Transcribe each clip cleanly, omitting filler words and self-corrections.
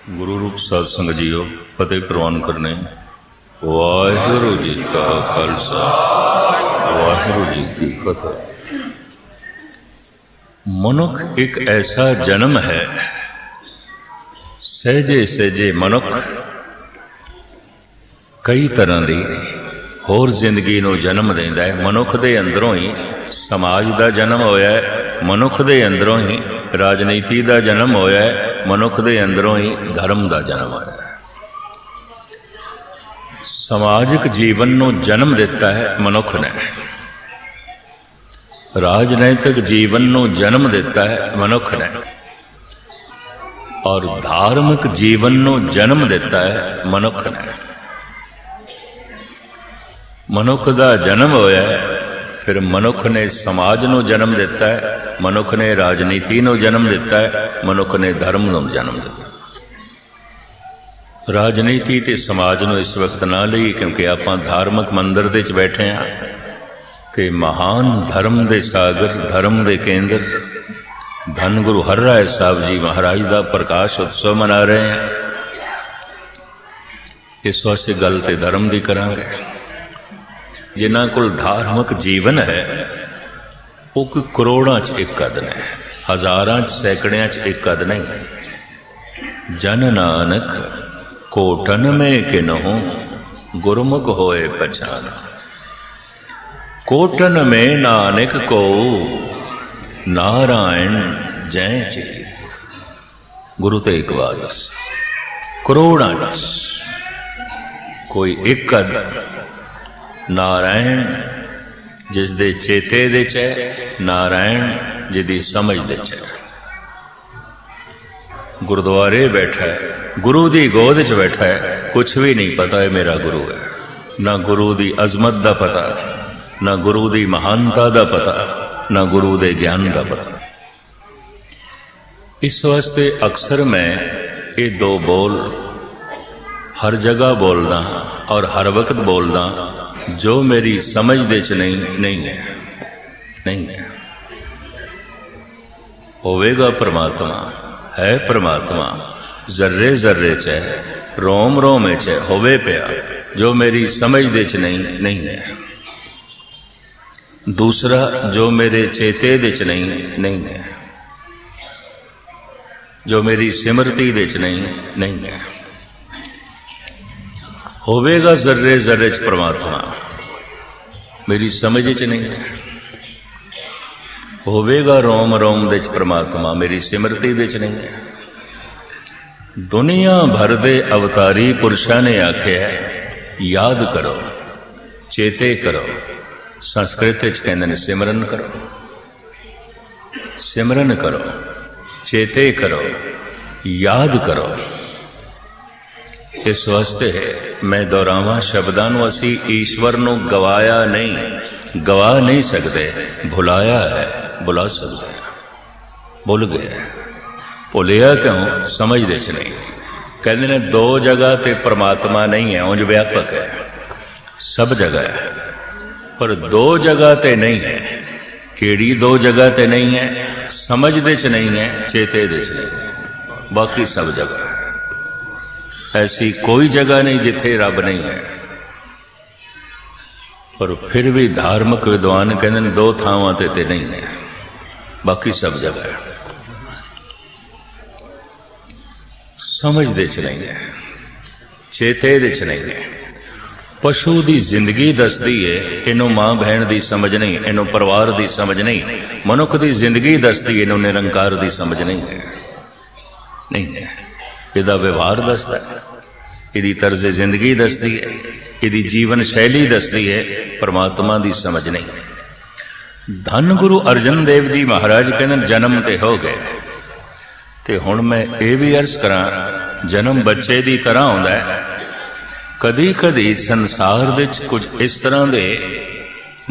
गुरु रूप साध संगत जीओ फतेह प्रवान करने। वाहिगुरु जी का खालसा वाहिगुरु जी की फतेह। मनुख एक ऐसा जन्म है, सहजे सहजे मनुख कई तरह की होर जिंदगी नूं जन्म देंदा है। मनुख दे अंदरों ही समाज का जन्म होया है, मनुख दे अंदरों ही राजनीति का जन्म होया है, मनुख दे अंदरों ही धर्म का जन्म होया है। समाजिक जीवन नूं जन्म दिता है मनुख ने, राजनैतिक जीवन नूं जन्म दिता है मनुख ने, और धार्मिक जीवन नूं जन्म दिता है मनुख ने। मनुख का जन्म होया है, फिर मनुख ने समाज नूं जन्म दिता है, मनुख ने राजनीति नूं जन्म दिता है, मनुख ने धर्म नूं जन्म दिता। राजनीति ते समाज नूं इस वक्त ना लई, क्योंकि आपां धार्मिक मंदिर दे च बैठे हाँ ते महान धर्म दे सागर, धर्म दे केंद्र धन गुरु हरराय साहब जी महाराज का प्रकाश उत्सव मना रहे हैं। इस वास्ते गल ते धर्म की करांगे। जिन्हां कोल धार्मिक जीवन है वो कोई करोड़ां च एक कद ने, हजारां च सैकड़ियां च एक कद नहीं। जन नानक कोटन में किन्हु गुरमुख होए पहचान। कोटन में नानक को नारायण जय चित। गुरु तेग बहादुर करोड़ां कोई एक कद नारायण जिस दे चेते दे च है, नारायण जिदी समझ दे च है। गुरुद्वारे बैठा है, गुरु दी गोद च बैठा है, कुछ भी नहीं पता है मेरा गुरु है। ना गुरु दी अजमत दा पता, ना गुरु दी महानता दा पता, ना गुरु दे ज्ञान दा पता। इस वास्ते अक्सर मैं ये दो बोल हर जगह बोलदा और हर वक्त बोलदा, जो मेरी समझ दे च नहीं है। होवेगा परमात्मा, है परमात्मा जर्रे जर्रे च है, रोम रोम च है, होवे पिया, जो मेरी समझ दे च नहीं है। दूसरा जो मेरे चेते दे च नहीं है, जो मेरी सिमरती दे च नहीं है। होवेगा जर्रे जर्रे च परमात्मा, मेरी समझ च नहीं है। होवेगा रोम रोम दे च परमात्मा, मेरी सिमरती दे च नहीं है। दुनिया भर दे अवतारी पुरुषां ने आख्या याद करो, चेते करो। संस्कृत च कहंदे ने सिमरन करो, सिमरन करो, चेते करो, याद करो। इस वास्ते मैं दोहरावां शब्दां नूं, असी ईश्वर नूं गवाया नहीं, गवा नहीं सकते, भुलाया है, भुला सकते हैं। भुल गए, भुलिया क्यों? समझ दे च नहीं। कहते ने दो जगह ते परमात्मा नहीं है, उंज व्यापक है, सब जगह है, पर दो जगह ते नहीं है। केड़ी दो जगह ते नहीं है? समझ दे च नहीं है, चेते दे च नहीं है, बाकी सब जगह है। ऐसी कोई जगह नहीं जिथे रब नहीं है। पर फिर भी धार्मिक विद्वान कहते हैं दो थावां ते नहीं है, बाकी सब जगह है। समझ दे च नहीं है, चेते दे च नहीं है। पशु की जिंदगी दसदी है, इनू मां बहन की समझ नहीं, इनू परिवार की समझ नहीं। मनुख की जिंदगी दसदी, इनू निरंकार की समझ नहीं है। इहदा व्यवहार दसदा है, इहदी तर्ज जिंदगी दसदी है, इहदी जीवन शैली दसदी है, परमात्मा की समझ नहीं। धन गुरु अर्जन देव जी महाराज कहते जन्म ते हो गए, ते हुण मैं ये भी अर्ज करा, जन्म बच्चे की तरह आउंदा है। कदी कदी संसार दे कुछ इस तरह के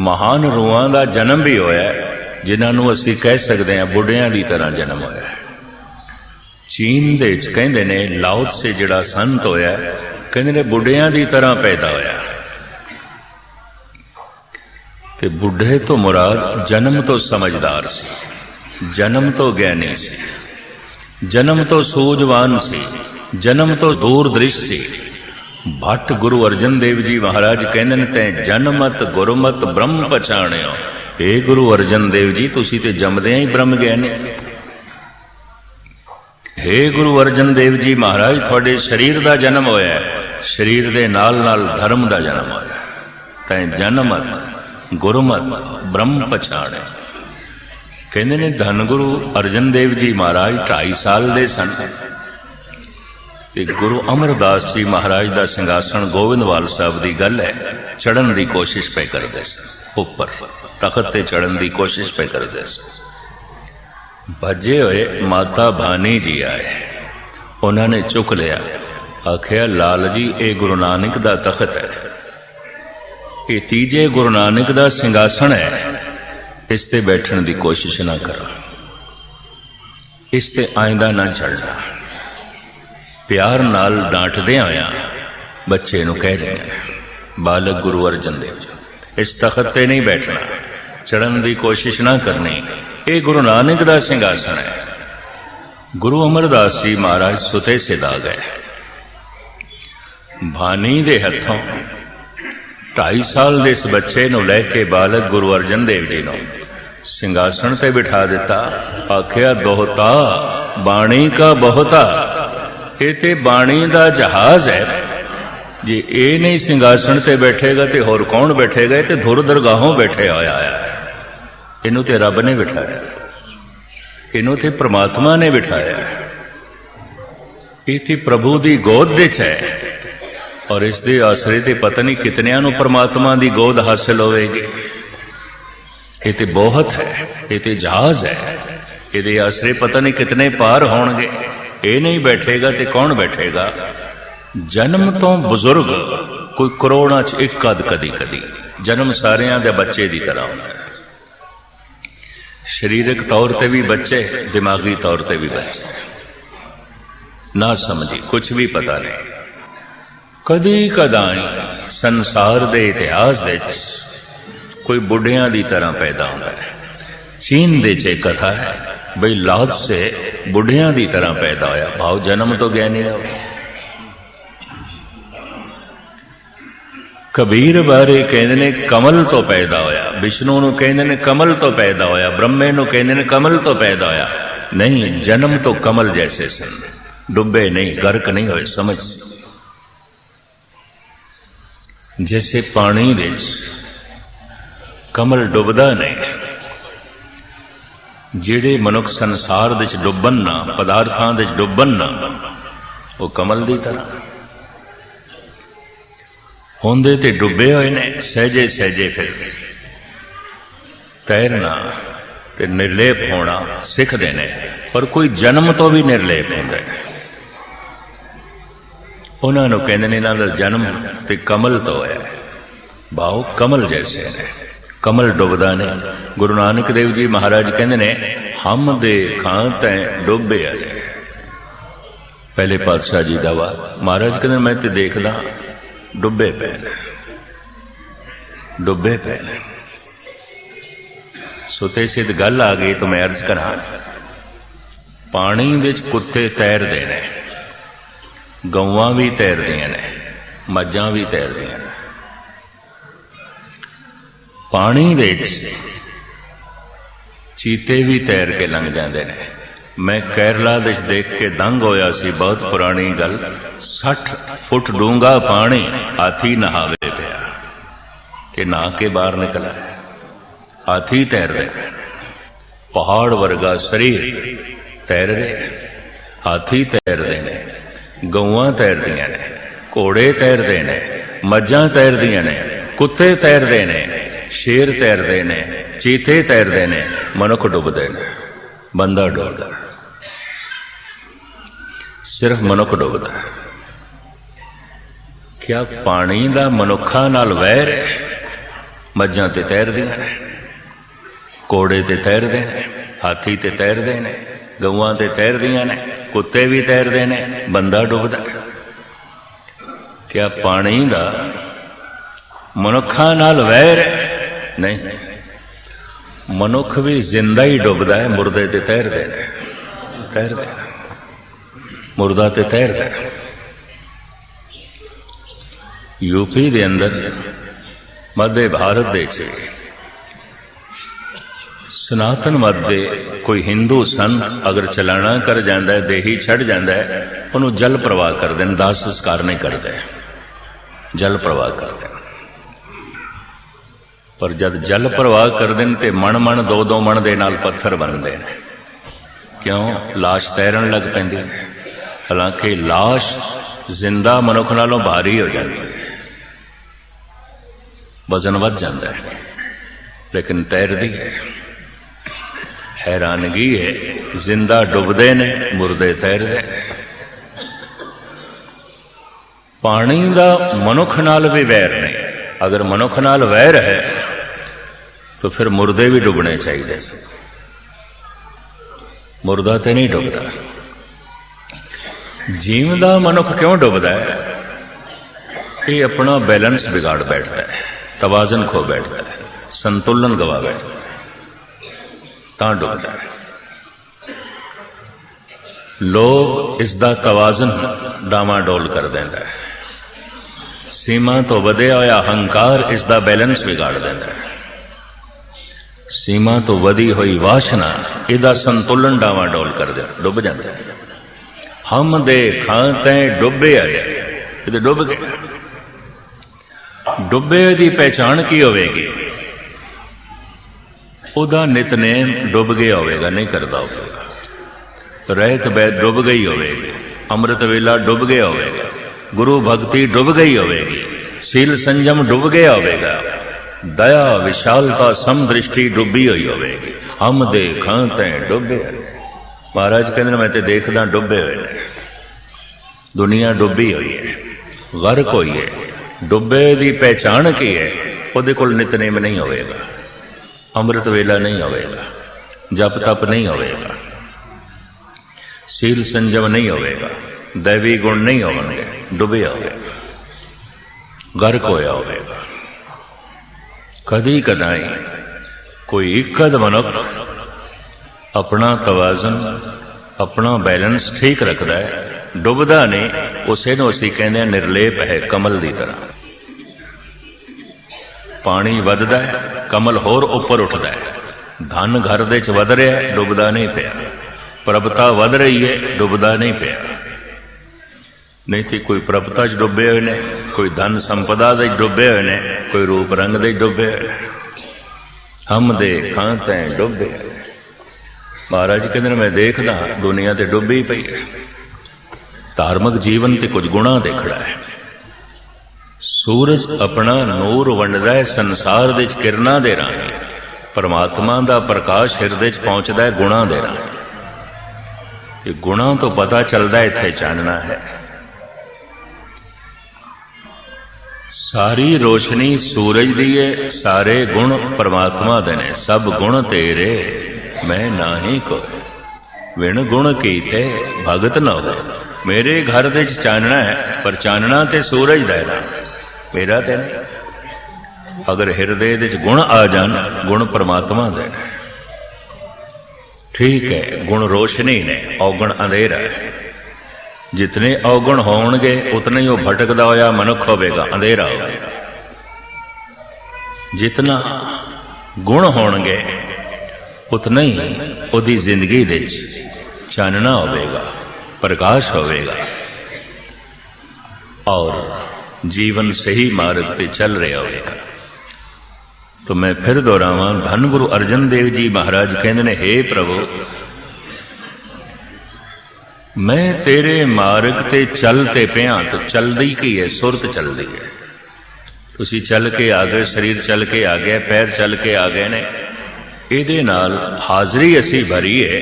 महान रूहां का जन्म भी होया, जिन्होंने असी कह सकते हैं बुढ़िया की तरह जन्म होया। चीन दे कहंदे ने लाओ से जिहड़ा संत होया, कहंदे ने बुढ़िया की तरह पैदा होया। ते बुढ़े तो मुराद जन्म तो समझदार सी, जन्म तो ज्ञानी सी, जन्म तो सूझवान सी, जन्म तो दूर दृश सी। भट्ट गुरु अर्जन देव जी महाराज कहंदे ने तैं जनमत गुरमत ब्रह्म पछाणियो। हे गुरु अर्जन देव जी तुसी ते जमदियां ही ब्रह्म ज्ञानी। हे गुरु अर्जन देव जी महाराज तुहाडे शरीर दा जन्म होया है, शरीर दे नाल नाल धर्म दा जन्म होया। तैं जनमत गुरमत ब्रह्म पछाणे। कहंदे ने धन गुरु अर्जन देव जी महाराज 2.5 साल दे सन ते गुरु अमरदास जी महाराज दा सिंघासन गोविंदवाल साहब दी गल है, चढ़न दी कोशिश पे करदे सन, उपर तखत ते चढ़न दी कोशिश पे करदे सन। भजे हुए माता भानी जी आए, उन्होंने चुक लिया, आखिया लाल जी ये गुरु नानक दा तखत है, ये तीजे गुरु नानक दा सिंघासन है, इस ते बैठण दी कोशिश ना करो, इस ते आइंदा ना चढ़ना। प्यार नाल डांटदे आया बच्चे नूं कह रहे हैं बालक गुरु अर्जन देव जी इस तखत ते नहीं बैठना, चढ़न दी कोशिश ना करनी, ये गुरु नानक दा सिंघासन है। गुरु अमरदास जी महाराज सुते सिध आ गए। भानी दे हथों 2.5 साल दे इस बच्चे नूं लैके बालक गुरु अर्जन देव जी नूं सिंघासन ते बिठा दिता। आखिया दोहता बाणी का बहुता, ये ते बाणी दा जहाज है, जे ये नहीं सिंघासन ते बैठेगा तो होर कौन बैठेगा? ये धुर दरगाहों बैठे होया है, इनू ते रब ने बिठाया, इनू ते परमात्मा ने बिठाया, ये ते प्रभु दी गोद विच है, और इस दे आसरे ते पता नहीं कितनियां नू परमात्मा दी गोद हासिल होवेगी। ये ते बहुत है, ये ते जहाज है, ये दे आसरे पता नहीं कितने पार होणगे। ये नहीं बैठेगा तो कौन बैठेगा? जन्म तो बुजुर्ग कोई करोड़ां च एक अध कदी कदी, जन्म सारियां दे बच्चे दी तरह होंदा है। शरीरक तौर ते भी बच्चे, दिमागी तौर ते भी बच्चे, ना समझी कुछ भी पता नहीं। कदी कदाई संसार दे इतिहास दे कोई बुढ़ियां दी तरह पैदा होता है। चीन दे च कथा है बई लाद से बुढ़ियां दी तरह पैदा होया, भाव जन्म तो ज्ञानी हो। कबीर बारे कहते ने कमल तो पैदा होया, विष्णु नू कहते ने कमल तो पैदा होया, ब्रह्मे नू कहते ने कमल तो पैदा होया। नहीं, जन्म तो कमल जैसे सन, डुबे नहीं, गर्क नहीं होए। समझ जैसे पानी दे कमल डुबदा नहीं, जेड़े मनुख संसार दे डुबन ना, पदार्थां दे डुबन ना, वो कमल दी तरह होंदे ते डुबे हुए ने, सहजे सहजे फिर तैरना ते निर्लेप होना सीखते ने। पर कोई जन्म तो भी निर्लेप होंदे ने, उन्होंने कहते हैं इन्हां दा जन्म ते कमल तो है, भाव कमल जैसे ने, कमल डुबदा ने। गुरु नानक देव जी महाराज कहते ने हम देखा तैं डुबे आए। पहले पातशाह जी दा वा महाराज कहते मैं ते देखदा डुबे पे ने, डुबे पे ने। सुते सिद्ध गल आ गई तो मैं अर्ज करा, पानी विच कुत्ते तैरदे ने, गौवां भी तैरदियां ने, मज्जां भी तैरदियां ने। पानी दे चीते भी तैर के लंघ जाते हैं। मैं केरला देश देख के दंग होया सी, बहुत पुरानी गल। 60 फुट डूंगा पानी, हाथी नहावे पिया ते नहा के बाहर निकला, हाथी तैर रहे, पहाड़ वर्गा शरीर तैर रहे, हाथी तैरते ने, गौवां तैरदियां ने, घोड़े तैरते ने, मज्जां तैरदियां ने, कुत्ते तैरते ने, शेर तैरते ने, चीते तैरते ने, मनुख डुबदे ने, बंदा डुबदा, सिर्फ मनुख डुबदा। क्या पानी दा मनुखा नाल वैर है? मज्जां ते तैरदियां ने, घोड़े ते तैरदे ने, हाथी ते तैरदे ने, गौवां ते तैरदियां ने, कुत्ते भी तैरदे ने, बंदा डुबदा। क्या पानी दा मनुखा नाल वैर है? नहीं, मनुख भी जिंदा ही डुबदा है, मुर्दे ते तैरदे ने, तैरदे ने। मुर्दा ते तैरदा। यूपी दे अंदर मध्य भारत दे सनातन मत दे कोई हिंदू संत अगर चलाना कर जाता है, देही छड़ जाता है, उन्होंने जल प्रवाह कर दें, दाह संस्कार नहीं करते, जल प्रवाह कर दें। पर जब जल प्रवाह कर दें तो मन मन दो दो मन दे नाल पत्थर बनते हैं। क्यों? लाश तैरन लग पैंदी। हालांकि लाश जिंदा मनुख नालों भारी हो जाती है, वजन वध जाता है, लेकिन तैरती है। हैरानगी है, जिंदा डुबदे ने, मुर्दे तैरदे। पानी का मनुख नाल भी वैर नहीं। अगर मनुख नाल वैर है तो फिर मुर्दे भी डुबने चाहिए। मुर्दा तो नहीं डुबदा। जीवदा मनुख क्यों डुबदा है? ये अपना बैलेंस बिगाड़ बैठता है, तवाजन खो बैठता है, संतुलन गवा बैठता है, तां डुबदा है। लोग इसका तवाजन डामाडोल कर देंदा है। सीमा तो वधिया होया अहंकार इसका बैलेंस बिगाड़ देंदा है। सीमा तो वधी हुई वासना इसका संतुलन डामाडोल कर दे, डुब जाता है। हम दे खाते डुबे आए, ये डुब गए। डुबे की पहचान की होगी? उदा नितनेम डुब गया होगा, नहीं करता होगा। रहत बैत डुब गई होगी, अमृत वेला डुब गया होगा, गुरु भक्ति डुब गई होगी, सील संयम डुब गया होगा, दया विशालता समदृष्टि डुबी हुई होगी। हम दे खाते डुबे। महाराज कहते मैं तो देखदा डुबे हुए, दुनिया डुबी हुई है, गर्क हुई है। डुबे की पहचान की है? उहदे कोल नितनेम नहीं होगा, अमृत वेला नहीं होगा, जप तप नहीं होगा, सील संयम नहीं होगा, दैवी गुण नहीं होंगे, डुबे होगा, गर्क होया होगा। कदी कदाई कोई इकद मनुख अपना तवाजन, अपना बैलेंस ठीक रखता है, डुबदा नहीं। उसे नूं असीं कहने निर्लेप है, कमल की तरह। पानी वधदा है, कमल होर उपर उठता है। धन घर दे च वध रहा है, डुबदा नहीं पिया। प्रभता वध रही है, डुबदा नहीं पिया। नहीं तो कोई प्रभता च डुबे हुए ने, कोई धन संपदा दे डुबे हुए ने, कोई रूप रंग दे डुबे हुए। हम दे खाते डुबे। महाराज कहते मैं देखदा दुनिया ते डुबी पई है। धार्मिक जीवन ते कुछ गुणा देखड़ा है। सूरज अपना नूर वंडदा है संसार दे किरणां दे राही। परमात्मा दा प्रकाश हिरदे च पहुंचदा है गुणा दे राही। गुणा तो पता चलता है इत्थे चानना है। सारी रोशनी सूरज दी है, सारे गुण परमात्मा दे ने। सब गुण तेरे मैं नाही कोई, विण गुण कीते भगत न हो। मेरे घर दे चानना है, पर चानना ते सूरज दा है, मेरा ते नहीं। अगर हिरदे दे गुण आ जान, गुण परमात्मा दे। ठीक है, गुण रोशनी ने, अवगुण अंधेरा है। जितने अवगुण होंगे उतना ही वह भटकदा होया मनुख होगा, अंधेरा होगा। जितना गुण होंगे उतना ही उहदी जिंदगी दे चानना होगा, प्रकाश होगा और जीवन सही मार्ग पे चल रहा होगा। तो मैं फिर दोहरावां, धन गुरु अर्जन देव जी महाराज कहते ने, हे प्रभु मैं तेरे मार्ग ते चलते पिया। तो चलदी की है? सुरत चलदी है। तुसी चल के आ गए, शरीर चल के आ गया, पैर चल के आ गए ने। इहदे नाल हाजरी असी भरी है।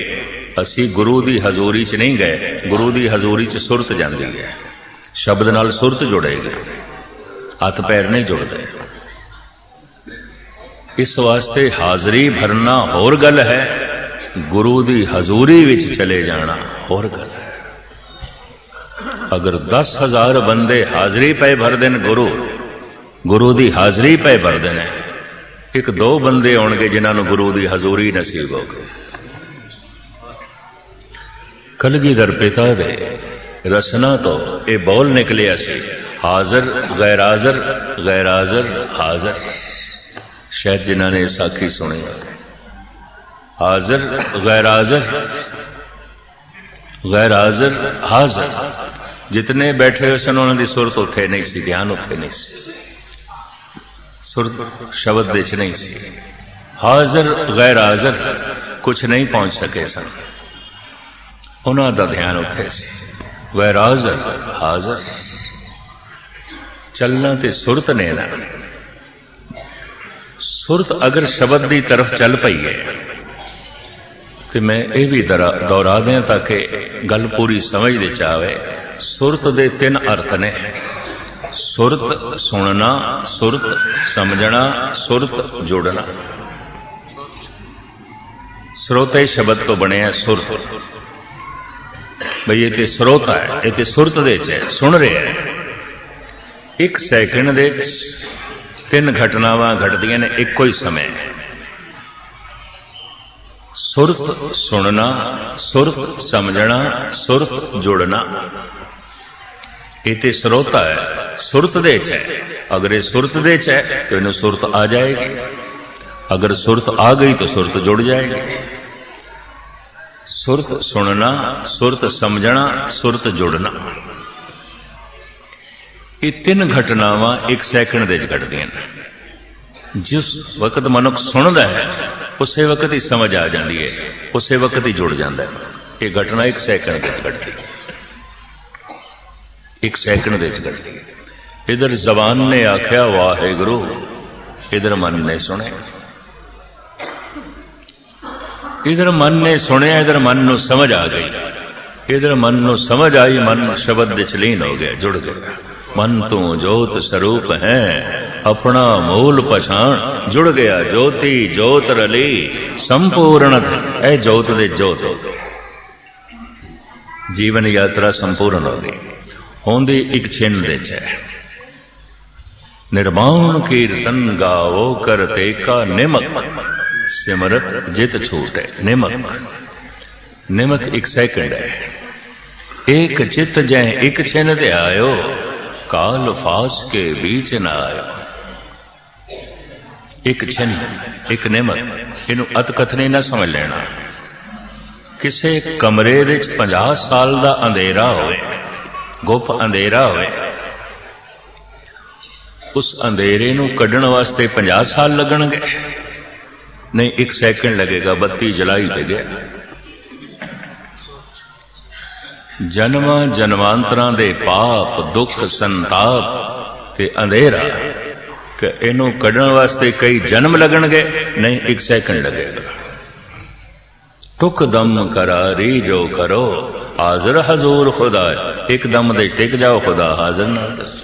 असी गुरु दी हजूरी च नहीं गए, गुरु दी हजूरी च सुरत जाती है। शब्द नाल सुरत जुड़ेगी, हथ पैर नहीं जुड़ते। इस वास्ते हाजरी भरना होर गल है, गुरु दी हजूरी विच चले जाना होर गल है। अगर 10,000 बंदे हाजरी पे भर देन, गुरु दी हाजरी पे भर देने, एक दो बंदे होंगे जिन्होंने गुरु दी हजूरी नसीब हो गई। कलगीधर पिता दे रसना तो ये बोल निकलिया सी, हाजर गैर हाजर, गैर हाजर हाजर। शायद जिन्होंने साखी सुनी, हाजर गैर हाजर, गैर हाजर हाजर। जितने बैठे हुए सन उन्होंने सुरत उत्थे नहीं सी, ध्यान उत्थे नहीं सी, सुरत शब्द दे च नहीं सी। हाजर गैर हाजर कुछ नहीं पहुंच सके सन, उन्हों का ध्यान उत्थे सी। गैर हाजर हाजर चलना ते सुरत ने ना। सुरत अगर शब्द की तरफ चल पई है तो मैं ये भी दोहरा दें ताकि गल पूरी समझ दे चावे। सुरत दे 3 अर्थ ने, सुरत सुनना, सुरत समझना, सुरत जोड़ना। स्रोते शब्द तो बने सुरत, भाई ये तो स्रोता है, ये तो सुरत दे च है, सुन रहे हैं। 1 सैकंड दे 3 घटनावां घटदियां ने एको ही समय। सुरत सुनना, सुरत समझना, सुरत जोड़ना। ये तो स्रोता है, सुरत दे च है। अगर ये सुरत दे च है तो इन्हें सुरत आ जाएगी, अगर सुरत आ गई तो सुरत जुड़ जाएगी। सुरत सुनना, सुरत समझना, सुरत जोड़ना, ये 3 घटनावां 1 सैकंड दे घटदियां ने। जिस वक्त मनुख सुनता है उसे वक्त ही समझ आ जाती है, उसे वक्त ही जुड़ जाता है। ये घटना 1 सैकंड दे घटती, 1 सैकंड दे घटती। इधर जबान ने आख्या वाहेगुरु, इधर मन ने सुने, इधर मन ने सुनिया, इधर मन नूं समझ आ गई। इधर मन नूं समझ आई, मन शब्द विच लीन हो गया, जुड़ गया। मन तू जोत स्वरूप है, अपना मूल पछाण, जुड़ गया। ज्योति जोत रली संपूर्ण ए जोत दे जोत हो गई। जीवन यात्रा संपूर्ण हो गई। होंदी 1 छिन दे च है। निर्माण कीर्तन गावो करते का निमक, सिमरत जित छूट है। निमक, निमक 1 सैकंड है। 1 चित जै 1 छिन दे आयो, काल फास के बीच न आयो। 1 छिन 1 निमक, इनू अत कथनी ना समझ लेना। किसे कमरे दे 50 साल का अंधेरा होए, गुप अंधेरा होए, उस अंधेरे नू कढ़ण वास्ते 50 साल लगणगे? नहीं, 1 सैकंड लगेगा। बत्ती जलाई दे गया। जन्मां जन्मांतरां दे पाप दुख संताप ते अंधेरा कि इनू कढ़ण वास्ते कई जन्म लगणगे? नहीं, 1 सैकंड लगेगा। टुक दम करारी जो करो, हाजिर हजूर खुदा। एक दम दे टिक जाओ, खुदा हाजिर नाजिर।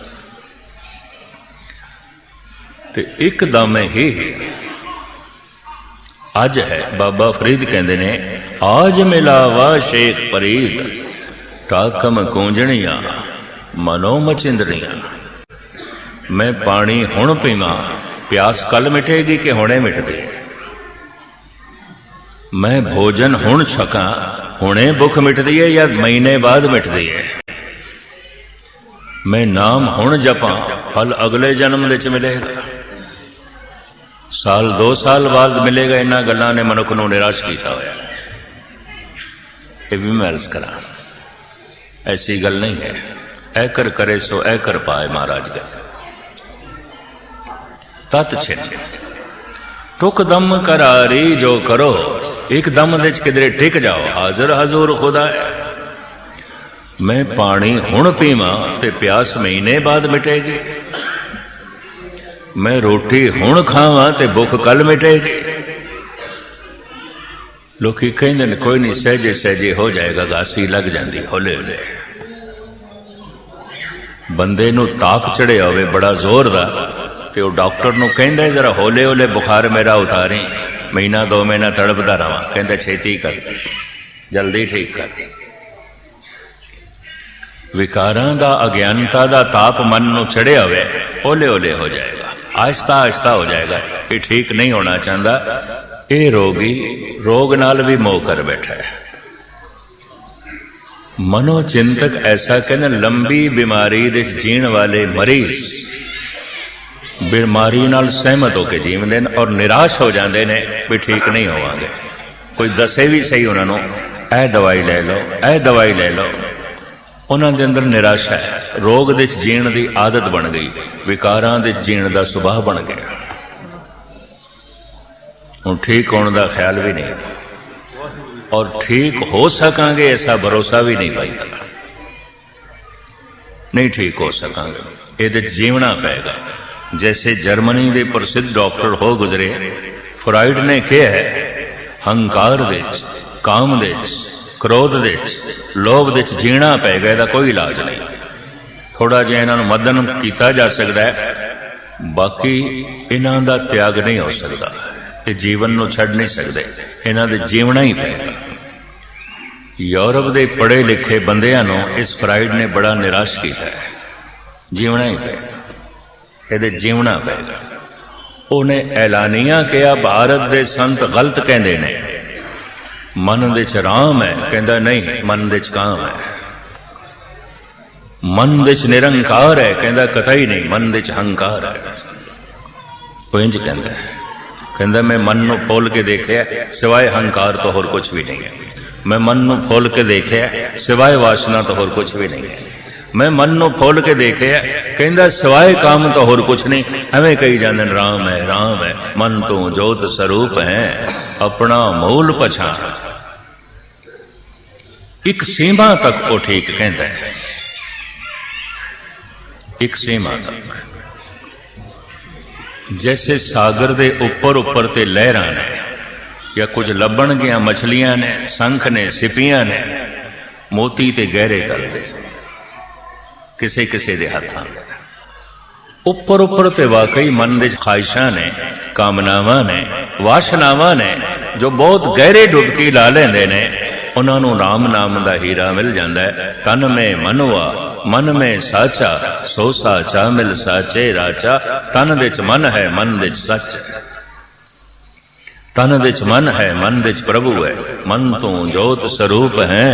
ते एक दम ही अज है। बाबा फरीद कहते ने, आज मिलावा शेख फरीद, टाकम कूंजणिया मनो मचिंदड़िया। मैं पानी हुण पीवा, प्यास कल मिटेगी कि हुणे मिटदी? मैं भोजन हुण छका, हुणे भुख मिटदी है या महीने बाद मिटदी है? मैं नाम हुण जपा, फल अगले जन्म विच मिलेगा, साल 2 साल बाद मिलेगा। इन्हां गल्लां ने मनुख नूं निराश किया होया। ये भी मैं अर्ज करा, ऐसी गल नहीं है। ऐकर करे सो ऐकर पाए, महाराज गल। तत् छिन टुक दम करारी जो करो, एक दम दे किधरे टिक जाओ, हाजिर हजूर खुदा है। मैं पानी हुण पीवा ते प्यास महीने बाद मिटेगी। मैं रोटी हुण खावा ते भुख कल मिटेगी। लोग कहते हैं कोई नहीं, सहजे सहजे हो जाएगा, गासी लग जाती हौले हौले। बंदे नूं ताप चढ़िया होवे बड़ा जोर दा, ते वो डॉक्टर नूं कहंदा है जरा हौले हौले बुखार मेरा उतारी, महीना 2 महीना तड़पदा रहा। कहंदा छेती कर, जल्दी ठीक कर। विकारां दा अज्ञानता दा ताप मन नूं चढ़िया होवे, हौले हौले हो जाएगा, आहिस्ता आहिस्ता हो जाएगा। ये ठीक नहीं होना चाहता। ये रोगी रोग नाल भी मोह कर बैठा है। मनोचिंतक ऐसा कहने लंबी बीमारी दे जीण वाले मरीज बीमारी नाल सहमत होकर जीवते हैं और निराश हो जाते हैं भी ठीक नहीं होवांगे। कोई दसे भी सही उन्होंने ए दवाई ले लो, ए दवाई ले लो, उन्होंने अंदर निराशा है। रोग दे जीण की आदत बन गई, विकारां दे जीण का सुभाव बन गया। हुण ठीक होने का ख्याल भी नहीं और ठीक हो सकांगे ऐसा भरोसा भी नहीं पाई। नहीं ठीक हो सकांगे, ये जीवना पेगा। जैसे जर्मनी के प्रसिद्ध डॉक्टर हो गुजरे फ्राइड ने कहा है, हंकार विच, काम विच, क्रोध विच, लोभ विच जीना पेगा, इसका कोई इलाज नहीं। थोड़ा जिहा इन्हां नूं मदन किया जा सकता है, बाकी इन्हां दा त्याग नहीं हो सकता। ये जीवन नूं छड्ड नहीं सकते, इन्हां दे जीवना ही पेगा। यूरोप के पढ़े लिखे बंदियां नूं इस फ्राइड ने बड़ा निराश किया है। जीवना ही पेगा, ये जीवना पेगा। उन्हें ऐलानिया किया, भारत के संत गलत कहते ने, मन दे च राम है, कहता नहीं मन दे च काम है। मन दे च निरंकार है, कहता कतई नहीं मन दे च हंकार है। वो इंज कहता मैं मन नूं फोल के देखिया, सिवाय हंकार तो होर कुछ भी नहीं है। मैं मन नूं फोल के देखिया, सिवाय वासना तो होर कुछ भी नहीं है। मैं मन नूं फोल के देखिया, कहता सिवाय काम तो होर कुछ नहीं। एवें कही जाते राम है, राम है, मन तो जोत स्वरूप है, अपना मूल पछाण। एक सीमा तक वो ठीक कहता है, एक सीमा तक। जैसे सागर दे उपर उपर ते लहरां ने, या कुछ लभण गया मछलियां ने, संख ने, सिपियां ने, मोती ते गहरे तलते किसे किसे दे हाथां। उपर उपर ते वाकई मन दे ख्वाहिशां ने, कामनावां ने, वासनावां ने, जो बहुत गहरे डुबकी ला लेंदे ने, उन्हां नूं राम नाम दा हीरा मिल जांदा है। तन में मनवा, मन में साचा, सो साचा मिल साचे राचा। तन विच मन है, मन विच सच है। तन विच मन है, मन विच प्रभु है, मन तो जोत स्वरूप है,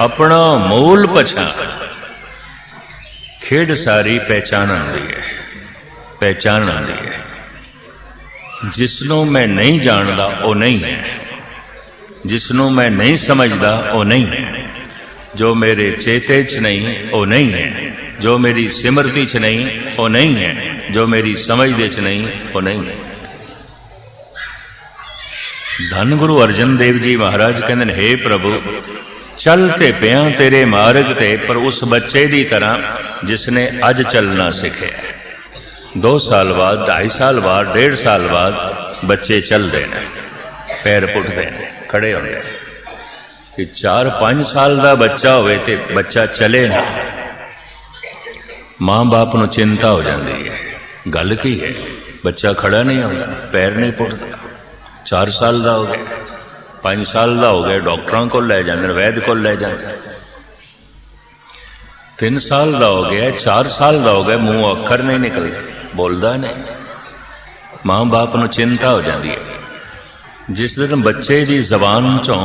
अपना मूल पछाण। खेड सारी पहचान आती है, पहचान आती है। जिसनों मैं नहीं जानता वो नहीं है, जिसनों मैं नहीं समझदा वो नहीं है, जो मेरे चेते च नहीं वो नहीं है, जो मेरी सिमरती च नहीं वो नहीं है, जो मेरी समझदे च नहीं वो नहीं है। धन गुरु अर्जन देव जी महाराज कहते हैं, हे प्रभु चलते पिया तेरे मार्ग ते, पर उस बच्चे की तरह जिसने अज चलना सीखे। 2 साल बाद, 2.5 साल बाद, 1.5 साल बाद बच्चे चलते हैं, पैर पुटते हैं, खड़े होते हैं। 4-5 साल का बच्चा होवे ते बच्चा चले ना, मां बाप नूं चिंता हो जाती है, गल की है, बच्चा खड़ा नहीं होता, पैर नहीं पुटता। 4 साल का हो गया, 5 साल का हो गया, डॉक्टरों को ले जाते, वैद को ले जाते। 3 साल का हो गया, 4 साल का हो गया, मुंह अखर नहीं निकलते, बोलता नहीं। मां बाप नूं चिंता हो जाती है। जिस दिन बच्चे की जबान चों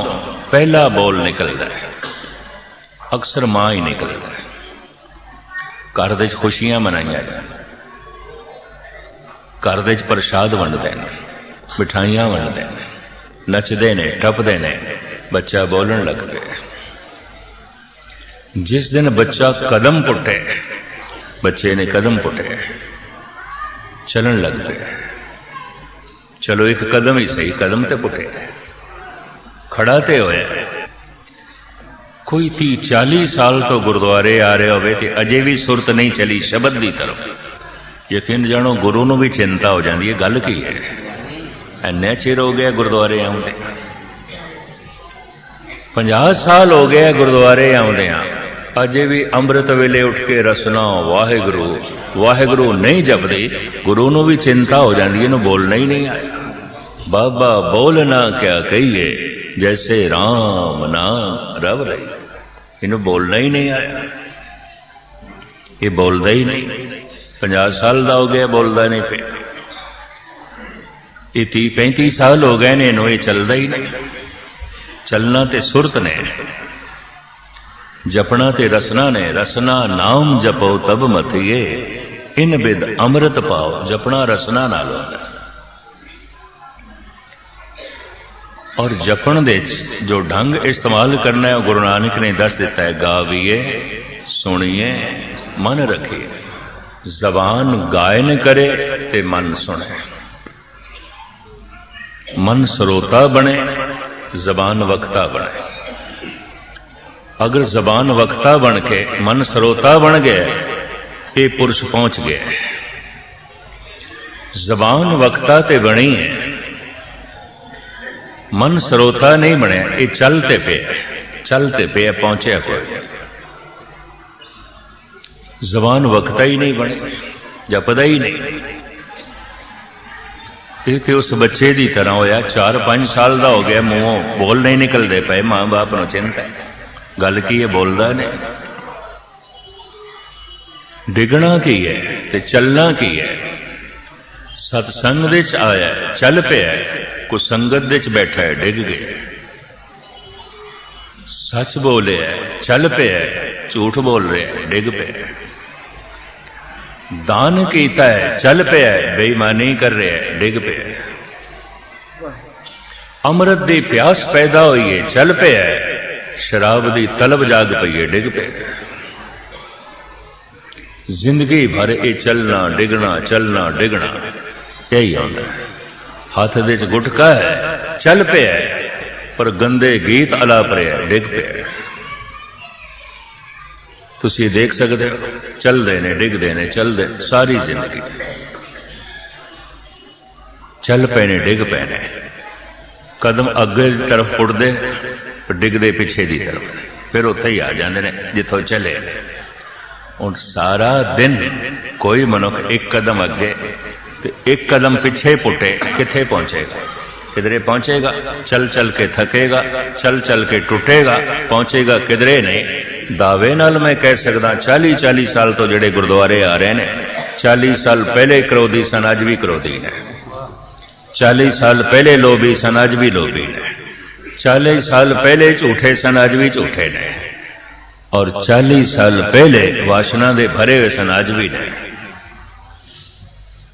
पहला बोल निकलता है, अक्सर मां ही निकलता है। घर दे खुशियां मनाइया जाए, घर दे प्रसाद वंडते हैं, मिठाइयां वंडते हैं, नचते ने, टपते ने, बच्चा बोलन लग पे। जिस दिन बच्चा कदम पुटे, बच्चे ने कदम पुटे, चलन लग पे। चलो एक कदम ही सही, कदम ते पुटे, खड़ाते होए। कोई 30-40 साल तो गुरुद्वारे आ रहे होवे ते अजे भी सुरत नहीं चली शब्द की तरफ। यकीन जानो गुरु नूं भी चिंता हो जाती है, गल की है, इन्ने चिर हो गया गुरुद्वारे आउंदे। 50 साल हो गया गुरुद्वारे आउंदे, अजे भी अमृत वेले उठ के रसना वाहिगुरु वाहिगुरु नहीं जपदे। गुरु नूं भी चिंता हो जाती है, इन्हूं बोलना ही नहीं आया। बाबा बोलना क्या कहिए, जैसे राम नाम रब रही। इन्हूं बोलना ही नहीं आया, ये बोलता ही नहीं। 50 साल का हो गया, बोलता नहीं पे। ये 30-35 साल हो गए ने, इन्हूं ये चलता ही नहीं। चलना ते सुरत ने। जपना ते रसना ने, रसना नाम जपो तब मथिए, इन बिद अमृत पाओ। जपना रसना नाल होंदा। और जपण दे जो ढंग इस्तेमाल करना है गुरु नानक ने दस दिता है। गावीए, सुनिए, मन रखिए। जबान गायन करे ते मन सुने। मन श्रोता बने, जबान वक्ता बने। अगर जबान वक्ता बन के मन श्रोता बन गया, ये पुरुष पहुंच गया। जबान वक्ता ते बनी है, मन श्रोता नहीं बने, ये चलते पे पहुंचे कोई। जबान वक्ता ही नहीं बने, जपदा ही नहीं। ये तो उस बच्चे की तरह होया, 4-5 साल का हो गया, मुंहों बोल नहीं निकलते पे। मां बाप को चिंता है, गल की है, बोलता नहीं। डिगना की है ते चलना की है। सत्संग दे आया, चल पिया, कुछ संगत दे बैठा है, डिग गया। सच बोले, चल पिया, झूठ बोल रहे, डिग पे। दान कीता है, चल पिया, बेईमानी कर रहे है, डिग पे। अमृत दी प्यास पैदा हुई है, चल पिया, शराब दी तलब जाग पई है, डिग पे। जिंदगी भर ये चलना डिगना, चलना डिगना यही होता है। हाथ दे च गुटका है, चल पिया, पर गंदे गीत अलाप रहे, डिग पे। तुसी देख सकते हो, चलते ने, डिगते ने, चलते सारी जिंदगी। चल पे ने, डिग पे ने, कदम अगे की तरफ उड़ते, डिगते पिछे की तरफ, फिर उत्थे ही आ जाते ने जिथों चले। और सारा दिन कोई मनुख एक कदम अगे ते एक कदम पिछे पुटे, किथे पहुंचेगा? किधरे पहुंचेगा? चल चल के थकेगा, चल चल के टुटेगा, पहुंचेगा किधरे नहीं। दावे नाल मैं कह सकदा 40-40 साल तो जेड़े गुरुद्वारे आ रहे ने, 40 साल पहले क्रोधी सन, अज भी क्रोधी ने। 40 साल पहले लोभी सन, अज भी लोभी ने। 40 साल पहले झूठे सन, अज भी झूठे ने। और 40 साल पहले वासना दे भरे हुए सन, अज भी ने।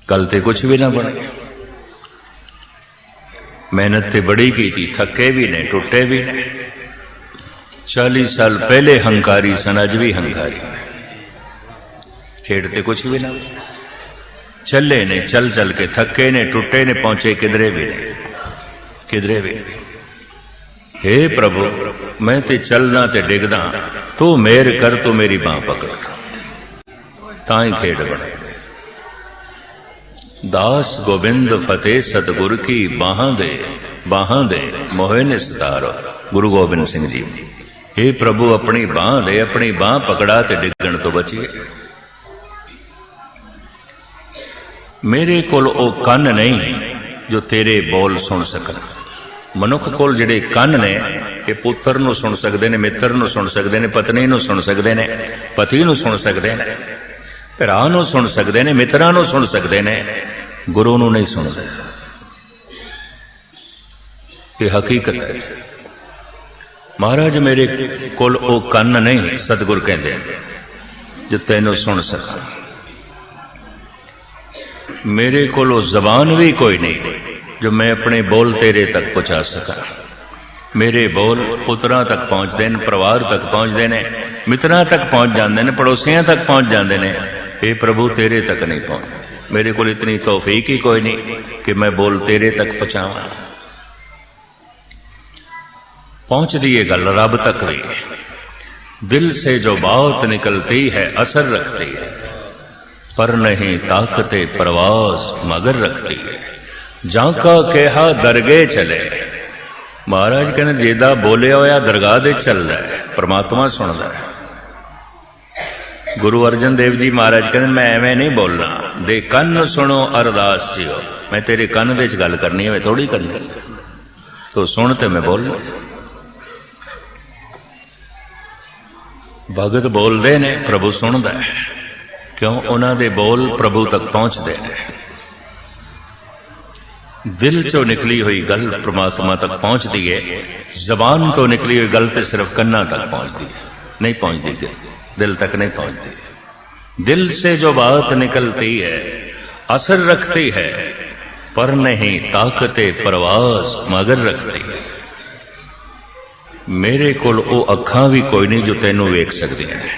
कल ते कुछ भी ना बने। मेहनत ते बड़ी की थी, थके भी ने, टुटे भी ने। 40 साल पहले हंकारी सन, अज भी हंकारी ने। खेड़ते कुछ भी ना, चले ने, चल चल के थके ने, टुटे ने, पहुंचे किधरे भी ने, किधरे भी। हे प्रभु, मैं ते चलना ते डिगदा, तू मेहर कर, तू मेरी बांह पकड़, ताई खेड़ बने। दास गोबिंद फतेह सतगुर की बाहां दे मोहे निस्तारो। गुरु गोबिंद सिंह जी, हे प्रभु अपनी बांह दे, अपनी बांह पकड़ा ते डिगण तो बचिए। मेरे कोल ओ कन नहीं जो तेरे बोल सुन सकन। मनुख कोल जिहड़े कन ने, ये पुत्र नूं सुन सकते हैं, मित्र नूं सुन सकते हैं, पत्नी नूं सुन सकते हैं, पति नूं सुन सकते हैं, भरा नूं सुन सकते हैं, मित्रां नूं सुन सकते हैं, गुरु नूं नहीं सुनते। ये हकीकत है। महाराज मेरे कोल ओ कन नहीं, सतगुर कहते हैं, जो तैनूं सुन सका। मेरे कोल जबान भी कोई नहीं जो मैं अपने बोल तेरे तक पहुंचा सका। मेरे बोल पुत्रां तक पहुंचते हैं, परिवार तक पहुंचते हैं, मित्रां तक पहुंच जाते हैं, पड़ोसियों तक पहुंच जाते हैं। हे प्रभु तेरे तक नहीं पहुंच। मेरे को इतनी तौफीक ही कोई नहीं कि मैं बोल तेरे तक पहुंचावा। पहुंचती है गल रब तक भी। दिल से जो बात निकलती है असर रखती है, पर नहीं ताकते प्रवास मगर रखती है। जाका कहा दरगे चले। महाराज कहते जेदा बोलिया होया दरगाह दे चलता है, परमात्मा सुनता है। गुरु अर्जन देव जी महाराज कहते मैं एवं नहीं बोलना, दे कन सुनो अरदास जियो। मैं तेरे कन दे गल करनी है, थोड़ी करनी, तो सुन ते मैं बोलना। भगत बोलते ने, प्रभु सुनता है। क्यों? उन्हों दे बोल प्रभु तक पहुंचते हैं। दिल चो निकली हुई गल परमात्मा तक पहुंचती है, जबान तो निकली हुई गल तो सिर्फ कन्ना तक पहुंचती है। नहीं पहुंचती, दिल तक नहीं पहुंचती। दिल से जो बात निकलती है असर रखती है, पर नहीं ताकते परवाज मगर रखती है। मेरे कोल वो अखां भी कोई नहीं जो तैनू वेख सकदियां ने,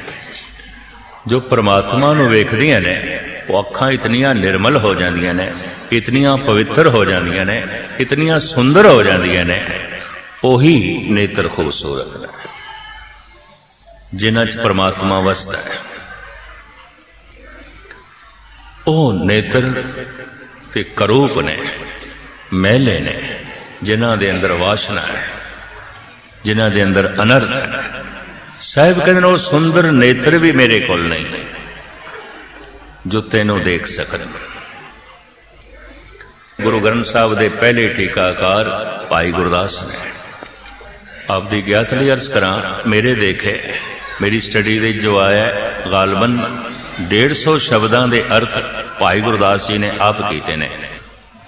जो परमात्मा नू वेखदियां ने वो अखां इतनियां निर्मल हो जांदियां ने, इतनियां पवित्र हो जांदियां ने, इतनियां सुंदर हो जांदियां ने। ओही नेत्र खूबसूरत ने जिन्हां च परमात्मा वसदा है। ओ नेत्र ते करूप ने, मैले ने, जिन्हां दे अंदर वासना है, जिन्हां दे अंदर अनर्थ है। साहिब कहते हैं वो सुंदर नेत्र भी मेरे कोल नहीं जो तेनों देख सकन। गुरु ग्रंथ साहब दे पहले टीकाकार भाई गुरदास ने आप दी ज्ञात लई अर्ज करा, मेरे देखे मेरी स्टडी दे जो आया गालबन 150 शब्दां दे अर्थ भाई गुरदास जी ने आप कीते ने।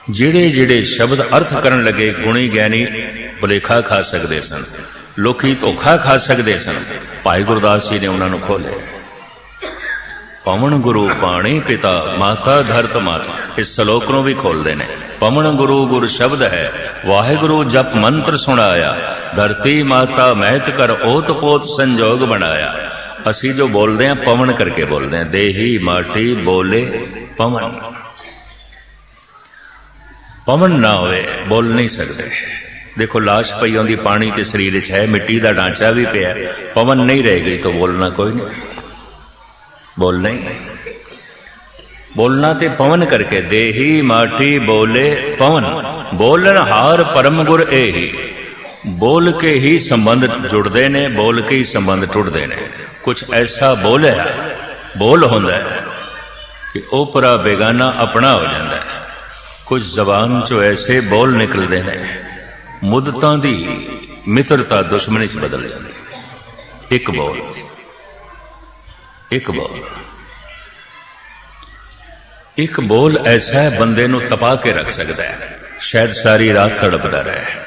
जिहड़े जिहड़े शब्द अर्थ करन लगे गुणी ज्ञानी भुलेखा खा सकते सन, लोकी धोखा खा सकते सन, भाई गुरदास जी ने उन्होंने खोले। पवन गुरु पाणी पिता माता धरत माता, इस श्लोक नूं भी खोलते हैं। पवन गुरु गुर शब्द है, वाहिगुरु जप मंत्र सुनाया, धरती माता महत कर ओत पोत संजोग बनाया। असी जो बोलते हैं पवन करके बोलते हैं, देही माटी बोले पवन। पवन ना होए बोल नहीं सकते। देखो लाश पई होंदी पानी ते शरीर च है, मिट्टी का ढांचा भी पिया, पवन नहीं रह गई तो बोलना कोई नहीं, बोलना ही बोलना ते पवन करके। देही माटी बोले पवन, बोलन हार परम गुर एही। बोल के ही संबंध जुड़ते ने, बोल के ही संबंध टुटते ने। कुछ ऐसा बोल है, बोल होंदा है कि ओपरा बेगाना अपना हो जाता है। कुछ जबान चो ऐसे बोल निकलते हैं मुद्दतां दी मित्रता दुश्मनी च बदल जाती। एक बोल, एक बोल, एक बोल ऐसा है बंदे नू तपा के रख सकता है, शायद सारी रात तड़पता रहे।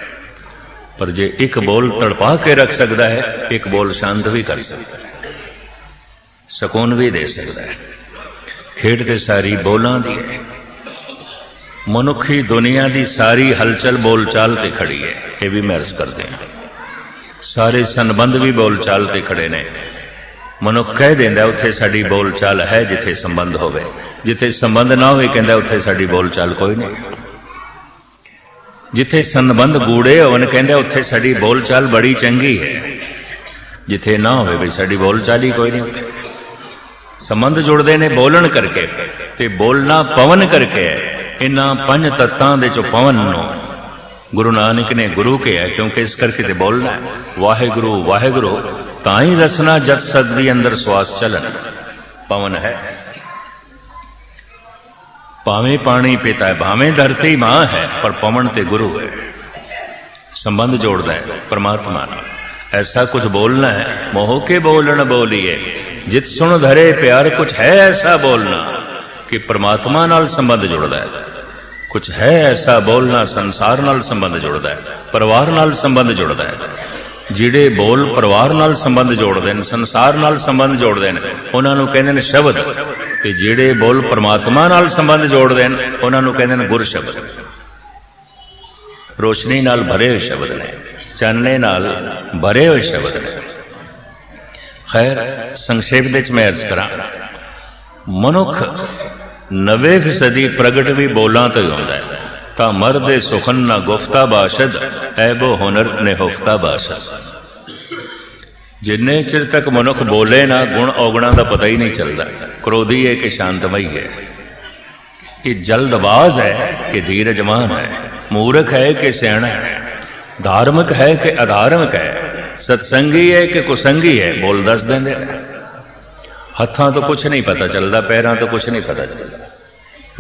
पर जे एक बोल तड़पा के रख सकता है, एक बोल शांत भी कर सकता है, सुकून भी दे सकता है। खेड ते सारी बोलां दी है। मनुखी दुनिया की सारी हलचल बोलचाल ते खड़ी है, ये भी मैं अर्ज करते हैं। सारे संबंध भी बोलचाल ते खड़े ने। मनुख कह देंदा उत्थे साडी बोलचाल है जिथे संबंध होवे, जिथे संबंध ना होवे कहंदा उत्थे साडी बोलचाल कोई नहीं। जिथे संबंध गूढ़े होवन कहंदा उत्थे साडी बोलचाल बड़ी चंगी है, जिथे ना होवे भी साडी बोलचाल ही कोई नहीं। उत्थे संबंध जुड़ते ने बोलन करके ते बोलना पवन करके। इन्हां पंज तत्तां दे चो पवन नूं गुरु नानक ने गुरु कहा, क्योंकि इस करके ते बोलना है। वाहिगुरु वाहिगुरु ताई रसना जत सदी अंदर श्वास चलन, पवन है। भावें पानी पिता है, भावें धरती मां है, पर पवन ते गुरु है। संबंध जोड़ता है परमात्मा नाल। ऐसा कुछ बोलना है, मोह के बोलन बोलिए जित सुन धरे प्यार। कुछ है ऐसा बोलना कि परमात्मा नाल संबंध जुड़ता है। कुछ है ऐसा बोलना संसार नाल संबंध जुड़ता है, परिवार नाल संबंध जुड़ता है। जिहड़े बोल परिवार नाल संबंध जोड़ते हैं, संसार नाल संबंध जोड़ते हैं, उन्हां नूं कहंदे ने शब्द। ते जिहड़े बोल परमात्मा नाल संबंध जोड़ते हैं, उन्हां नूं कहंदे ने गुर शब्द। रोशनी नाल भरे हुए शब्द ने, चानने नाल भरे हुए शब्द ने। खैर संक्षेप दे मैं अर्ज करा, मनुख 90% प्रगट भी बोलां तो ही होंदा है। ता मर्दे सुखन ना गुफ्ता बाशद, ऐबो हुनर ने हुफ्ता बाशद। जिन्ने चिर तक मनुख बोले ना, गुण औगुणा का पता ही नहीं चलता। क्रोधी है कि शांतमयी है, कि जल्दबाज है कि धीरजमान है, मूर्ख है कि सियाणा है, धार्मिक है कि अधार्मिक है, सत्संगी है कि कुसंगी है, बोल दस देंदे। हत्थां तो कुछ नहीं पता चलता, पैरां तो कुछ नहीं पता चलता,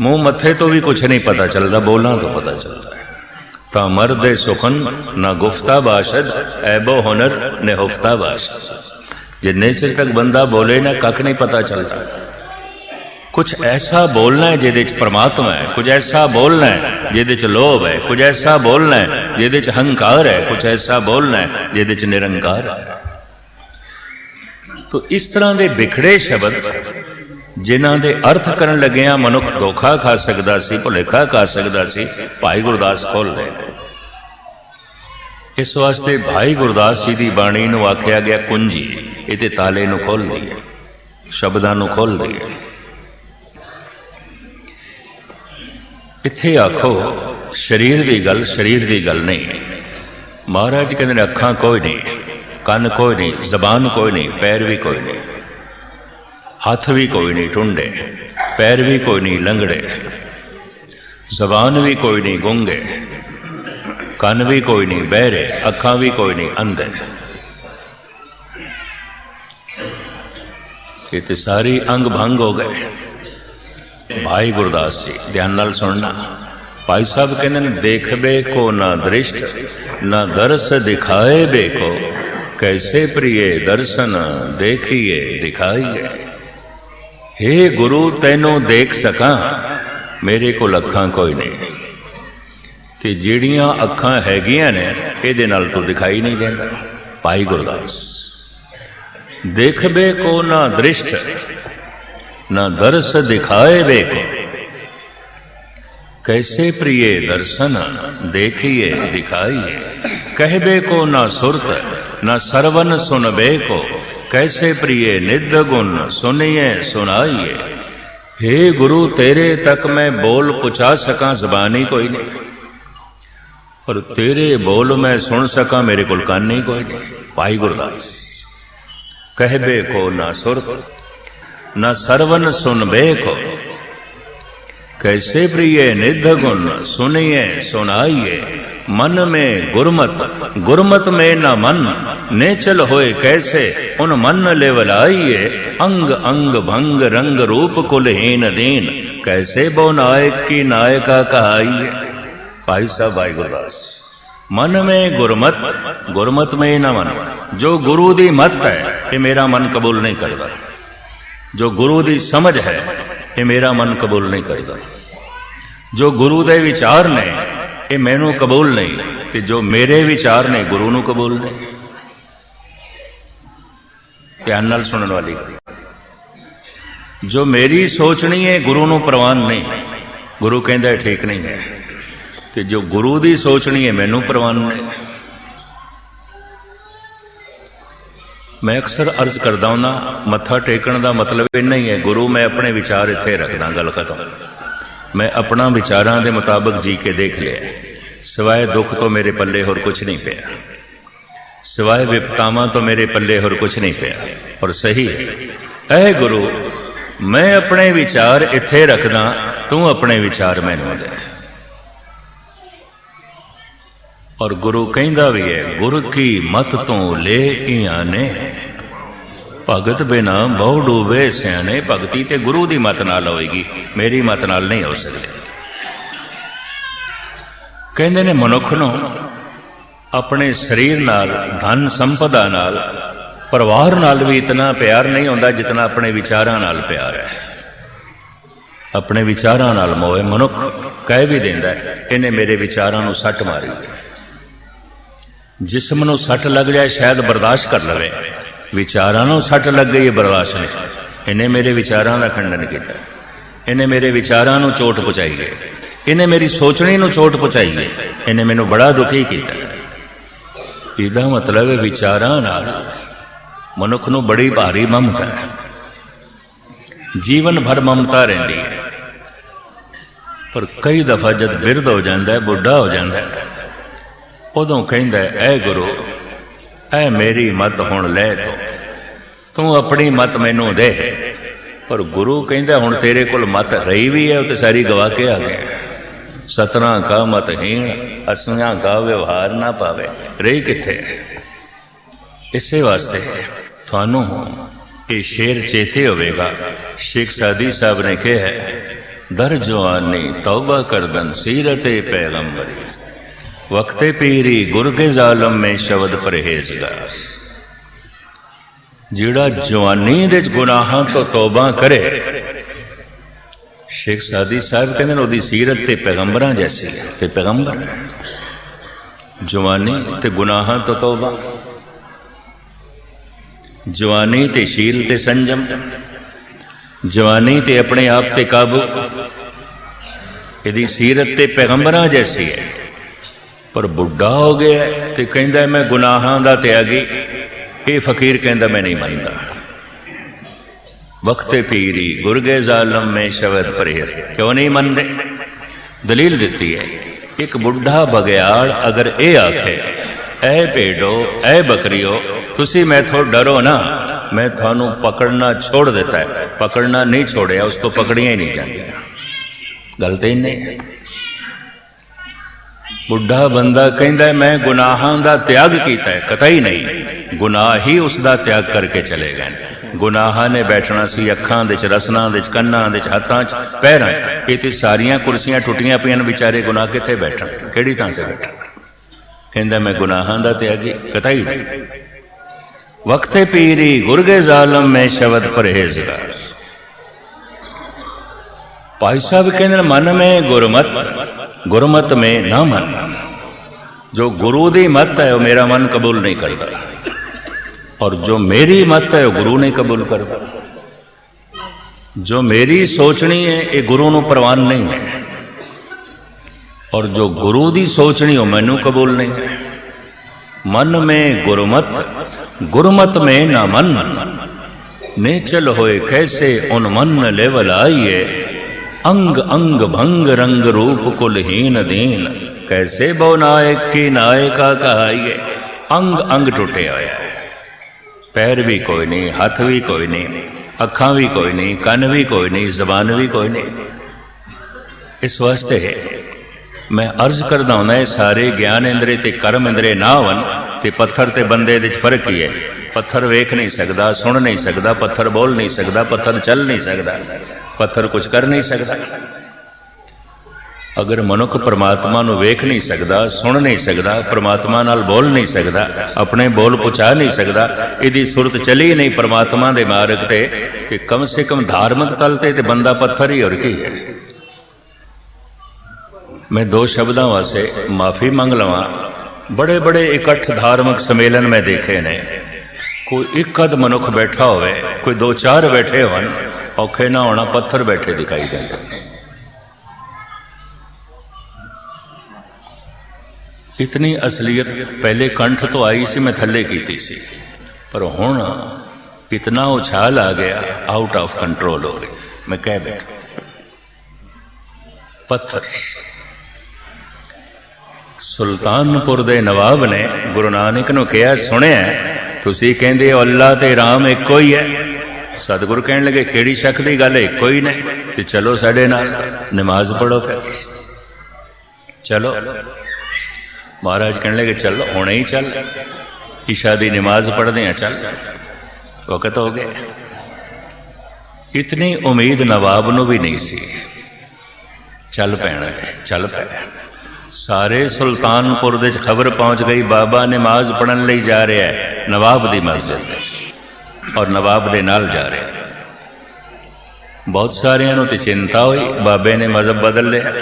मुंह मथे तो भी कुछ नहीं पता चलता, बोलां तो पता चलता है। ता मर्दे सुखन ना गुफ्ता बाशद, ऐबो हुनर ने हुफ्ता बाशद। जिन्ने चिर तक बंदा बोले ना, कख नहीं पता चलता। कुछ ऐसा बोलना है जिहदे च परमात्मा है, कुछ ऐसा बोलना है जिहदे च लोभ है, कुछ ऐसा बोलना है जिहदे च अहंकार है, कुछ ऐसा बोलना है जिहदे च निरंकार है। तो इस तरह के बिखड़े शब्द जिन्हां दे अर्थ करन लगिया मनुख धोखा खा सकदा सी, भुलेखा खा सकदा सी, भाई गुरदास खोल दे। इस वास्ते भाई गुरदास जी की बाणी नूं आख्या गया कुंजी, इहदे ताले नूं खोल दी, शब्दां नूं खोल दी। इत्थे आखो शरीर की गल, शरीर की गल नहीं। महाराज कहते हैं अखां कोई नहीं, कन कोई नहीं, जबान कोई नहीं, पैर भी कोई नहीं, हाथ भी कोई नहीं टुंडे, पैर भी कोई नहीं लंगड़े, जबान भी कोई नहीं गूंगे, कन भी कोई नहीं बहरे, अखां भी कोई नहीं अंधे। ये तो सारी अंग भंग हो गए। भाई गुरदास जी ध्यान नाल सुनना। भाई साहब कहते हैं देखबे को ना दृष्ट ना दर्श दिखाए बे को, कैसे प्रिय दर्शन देखिए दिखाइए। हे गुरु तैनों देख सका, मेरे को अखां कोई नहीं, ते जिहड़ियां अखां हैगियां ने इहदे नाल तो दिखाई नहीं देंदा। भाई गुरदास देखबे को ना दृष्ट ना दर्श दिखाए बे को, कैसे प्रिय दर्शन देखिए दिखाइए। कहबे को ना सुरत ना सरवन सुनबे को, कैसे प्रिय निध गुण सुनिए सुनाइए। हे गुरु तेरे तक मैं बोल पुचा सका, जबानी कोई नहीं, पर तेरे बोल मैं सुन सका, मेरे को कान नहीं कोई नहीं। भाई गुरदास कहबे को ना सुरत ना सरवन सुनबे को, कैसे प्रिय निध गुण सुनिए सुनाइए। मन में गुरमत गुरमत में न मन, नेचल होए कैसे उन मन लेवलाइए। अंग अंग भंग रंग रूप कुलहीन दीन, कैसे बो नायक की नायका कहाइए। भाई साहब भाई गुरदास मन में गुरमत गुरमत में न मन, जो गुरु दी मत है ये मेरा मन कबूल नहीं करता, जो गुरु दी समझ है ये मेरा मन कबूल नहीं करता, जो गुरु दे विचार ने ये मैनू कबूल नहीं, ते जो मेरे विचार ने गुरु नू कबूल नहीं। ध्यान नाल सुनने वाली, जो मेरी सोचनी है गुरु नू प्रवान नहीं, गुरु कहता ठीक नहीं है, ते जो गुरु दी सोचनी है मैनू प्रवान नहीं। मैं अक्सर अर्ज करदा हूं ना, मत्था टेकण दा मतलब इन्ना ही है, गुरु मैं अपने विचार इत्थे रखदा, गल खत्म। मैं अपना विचारां दे मुताबिक जी के देख लिया, सिवाय दुख तो मेरे पल्ले होर कुछ नहीं पिया, सिवाय विपतावां तो मेरे पल्ले होर कुछ नहीं पिया। और सही है, ऐ गुरु मैं अपने विचार इत्थे रखदा, तू अपने विचार मैनूं दे। और गुरु कहंदा भी है, गुर की मत तो ले आने, भगत बिना बहु डूबे सियाने। भगती ते गुरु दी मत नाल होएगी, मेरी मत नाल नहीं हो सकती। कहंदे ने मनुख नूं अपने शरीर नाल, धन संपदा नाल, परिवार नाल भी इतना प्यार नहीं होंदा जितना अपने विचारां नाल प्यार है। अपने विचारां नाल मोह मनुख कह भी देंदा है, इन्हें मेरे विचारां नूं सट मारी। जिस्म नूं सट लग जाए शायद बर्दाश्त कर लवे, विचारां नूं सट लग गई बर्दाश्त नहीं। इन्हें मेरे विचारां दा खंडन किया, इन्हें मेरे विचारां नूं चोट पहुंचाई है, इन्हें मेरी सोचनी नूं चोट पहुंचाई है, इन्हें मैनूं बड़ा दुखी किया। इहदा मतलब है विचारां नाल मनुख नूं बड़ी भारी ममता है, जीवन भर ममता रहिंदी है। पर कई दफा जब बिरध हो जाता है, बुढ़ा हो जाता है, उदों कहंदा है, ऐ गुरु ऐ मेरी मत हुण लै, तू अपनी मत मैनू दे। पर गुरु कहंदा हुण तेरे कोल मत रही भी है, तो सारी गवा के आ गया। सतना का मत हीण, असियां का व्यवहार ना पावे, रही किथे। इसे वास्ते थानू ये शेर चेते होवेगा। शेख सादी साहब ने कहा है, दर जवानी तौबा करदन सीरते पैगंबरी, वक्ते पीरी गुर के जालम में शब्द परहेजगार। जिहड़ा जवानी दे गुनाहां तो तौबा करे, शेख सादी साहब कहते हैं, ओदी सीरत ते पैगंबरां जैसी है, ते पैगंबर जवानी ते गुनाहां तो तौबा। जवानी ते शील ते संजम, जवानी ते अपने आप ते काबू। यदि सीरत ते पैगंबरां जैसी है, पर बुढ़ा हो गया तो कहता मैं गुनाहां दा त्यागी। ये फकीर कहता मैं नहीं मानता। वक्त पीरी गुरगे जालम में शब्द परहेज, क्यों नहीं मानते? दलील देती है, एक बुढ़ा बगयाड़ अगर ये आखे ऐ भेड़ो ऐ बकरियो तुसी मैं थो डरो ना, मैं थानू पकड़ना छोड़ देता है। पकड़ना नहीं छोड़िया, उस तो पकड़िया ही नहीं जाती। गल तो नहीं है। बुढ़ा बंदा कहता मैं गुनाहां दा त्याग किया है, कतई नहीं। गुनाह ही उसका त्याग करके चले गए। गुनाहां ने बैठना सी अखां दे रसना दे कन्नां दे हत्थां च पैरां। ये तो सारियां कुर्सियां टुटियां पियां, बेचारे गुनाह कित्थे बैठन, किहड़ी थां ते बैठन? कहंदा मैं गुनाहां दा त्यागी, कतई नहीं। वक्त पीरी गुरगे जालम में शब्द परहेजगार। भाई साहब कहते मन में गुरमत, गुरमत में ना मन। जो गुरु दी मत है वो मेरा मन कबूल नहीं करता, और जो मेरी मत है वो गुरु नहीं कबूल करता। जो मेरी सोचनी है ये गुरु नूं प्रवान नहीं है, और जो गुरु दी सोचनी हो मैनू कबूल नहीं है। मन में गुरमत, गुरमत में ना मन। नेचल होए कैसे उन मन लेवल आइए, अंग अंग भंग रंग रूप कुलहीन दीन। कैसे बो नायक की नायका कहाइए। अंग अंग टुटे आया है, पैर भी कोई नहीं, हाथ भी कोई नहीं, अखां भी कोई नहीं, कन भी कोई नहीं, जबान भी कोई नहीं। इस वास्ते मैं अर्ज करदा हूं, ये सारे ज्ञान इंद्रे ते कर्म इंद्रे ना वन ते पत्थर ते बंदे दे फर्क ही है। पत्थर वेख नहीं सकता, सुन नहीं सकता, पत्थर बोल नहीं सकता, पत्थर चल नहीं सकता, पत्थर कुछ कर नहीं सकता। अगर मनुख परमात्मा नूं वेख नहीं सकता, सुन नहीं सकता, परमात्मा नाल बोल नहीं सकता, अपने बोल पहुंचा नहीं सकता, इहदी सुरत चली नहीं परमात्मा दे मार्ग ते, कि कम से कम धार्मिक तल ते बंदा पत्थर ही और की है। मैं दो शब्दों वास्ते माफी मंग लवा। बड़े बड़े इकट्ठ धार्मिक सम्मेलन में देखे ने, कोई एक अध मनुख बैठा होवे, कोई दो चार बैठे होन, औखे ना होना पत्थर बैठे दिखाई देंगे। इतनी असलियत पहले कंठ तो आई सी, मैं थले कीती सी, पर हुण इतना उछाल आ गया, आउट ऑफ कंट्रोल हो गई। मैं कह बैठा पत्थर। सुल्तानपुर दे नवाब ने गुरु नानक नूं कहा, सुनिया तुसीं कहंदे हो अल्लाह ते राम इक्को ही है। सतगुरु कहने लगे केड़ी शक दी गल है, इक्को ही ने, ते चलो साडे नाल नमाज पढ़ो। फिर चलो, महाराज कहने लगे चलो हुणे ही चल, ईशा दी नमाज पढ़दे हैं, चल वक्त हो गया। इतनी उम्मीद नवाब नूं भी नहीं सी। चल पैना, चल पै। सारे सुल्तानपुर दे खबर पहुंच गई, बाबा नमाज पढ़न लई जा रहा है नवाब दी मस्जिद, और नवाब दे नाल जा रहा है। बहुत सारियां नूं ते चिंता हुई, बाबे ने मजहब बदल लिया।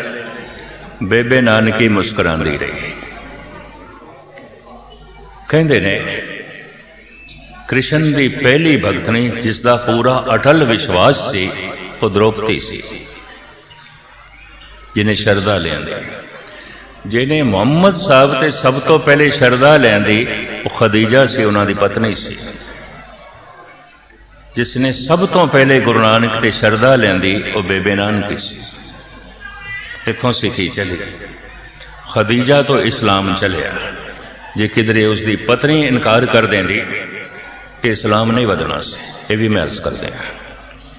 बेबे नानकी मुस्कुरांदी रही। कहंदे ने कृष्ण दी पहली भगतनी जिसका पूरा अटल विश्वास सी, वो द्रौपदी सी, जिन्हें शरदा लियांदी। जिन्हें मुहम्मद साहब ते सब तो पहले शरदा लियांदी वो खदीजा सी, उन्हां दी पत्नी सी। जिसने सब तो पहले गुरु नानक ते शरदा लियांदी वो बेबे नानकी सी। इत्थों सिखी चली। खदीजा तो इस्लाम चलिया। जे किधरे उसकी पत्नी इनकार कर देंदी, इस्लाम नहीं वधना सी। ये भी मैं अर्ज कर दें,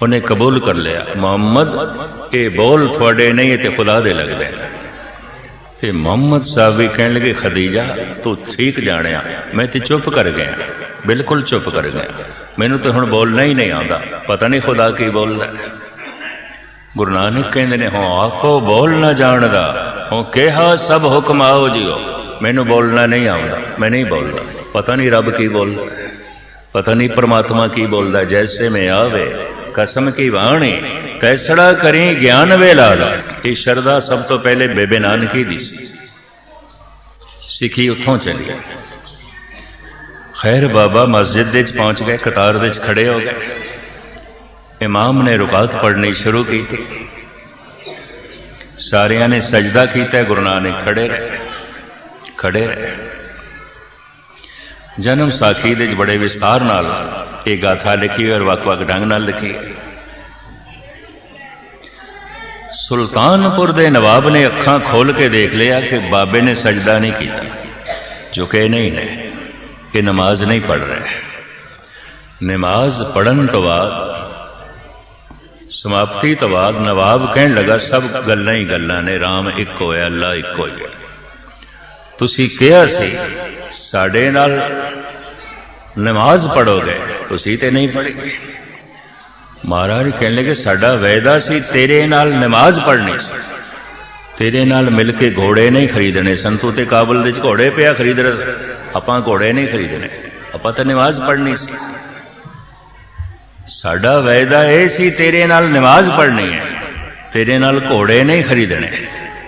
उन्हें कबूल कर लिया। मुहम्मद ये बोल थोड़े नहीं तो खुदा दे लगते। तो मुहम्मद साहब भी कहने लगे खदीजा तू ठीक जाने, मैं तो चुप कर गया, बिल्कुल चुप कर गया, मैनू तो हुण बोलना ही नहीं आता, पता नहीं खुदा की बोलता। गुरु नानक कहते ने हों आपो बोल ना जानदा, हों कहा सब हुक्म आओ जियो, मैनू बोलना नहीं आता, मैं नहीं बोलता, पता नहीं रब की बोलता, पता नहीं परमात्मा की बोलता। जैसे में आवे कसम की वाणी तैसड़ा करी ज्ञान वे लाला। ये शरदा सब तो पहले बेबे नानकी दी सी, सिखी उथों चली। खैर बाबा मस्जिद दे पहुंच गए, कतार दे खड़े हो गए। इमाम ने रुकात पढ़नी शुरू की थी, सारिया ने सजदा किया, गुरु नानक खड़े रहे। जन्म साखी दे बड़े विस्तार नाल ये गाथा लिखी और वक-वक ढंग नाल लिखी। सुल्तानपुर दे नवाब ने अखां खोल के देख लिया कि बाबे ने सजदा नहीं किया, झुके नहीं ने, ये नमाज नहीं पढ़ रहे। नमाज पढ़न तो बाद, समाप्ति तो बाद नवाब कहन लगा सब गल्लां ही गल्लां ने, राम एक होया, अल्लाह एक हो गया। तुसी कहा सी साडे नाल नमाज पढ़ोगे, तुसी ते नहीं पढ़ी। महाराज कहने लगे साडा वायदा सी तेरे नाल नमाज पढ़नी सी, तेरे नाल मिलके घोड़े नहीं खरीदने सन, तू ते काबल दे घोड़े पिया खरीद रहे, आपां घोड़े नहीं खरीदने, आपां ते नमाज पढ़नी सी। साडा वायदा यह सी तेरे नाल नमाज पढ़नी है, तेरे नाल घोड़े नहीं खरीदने।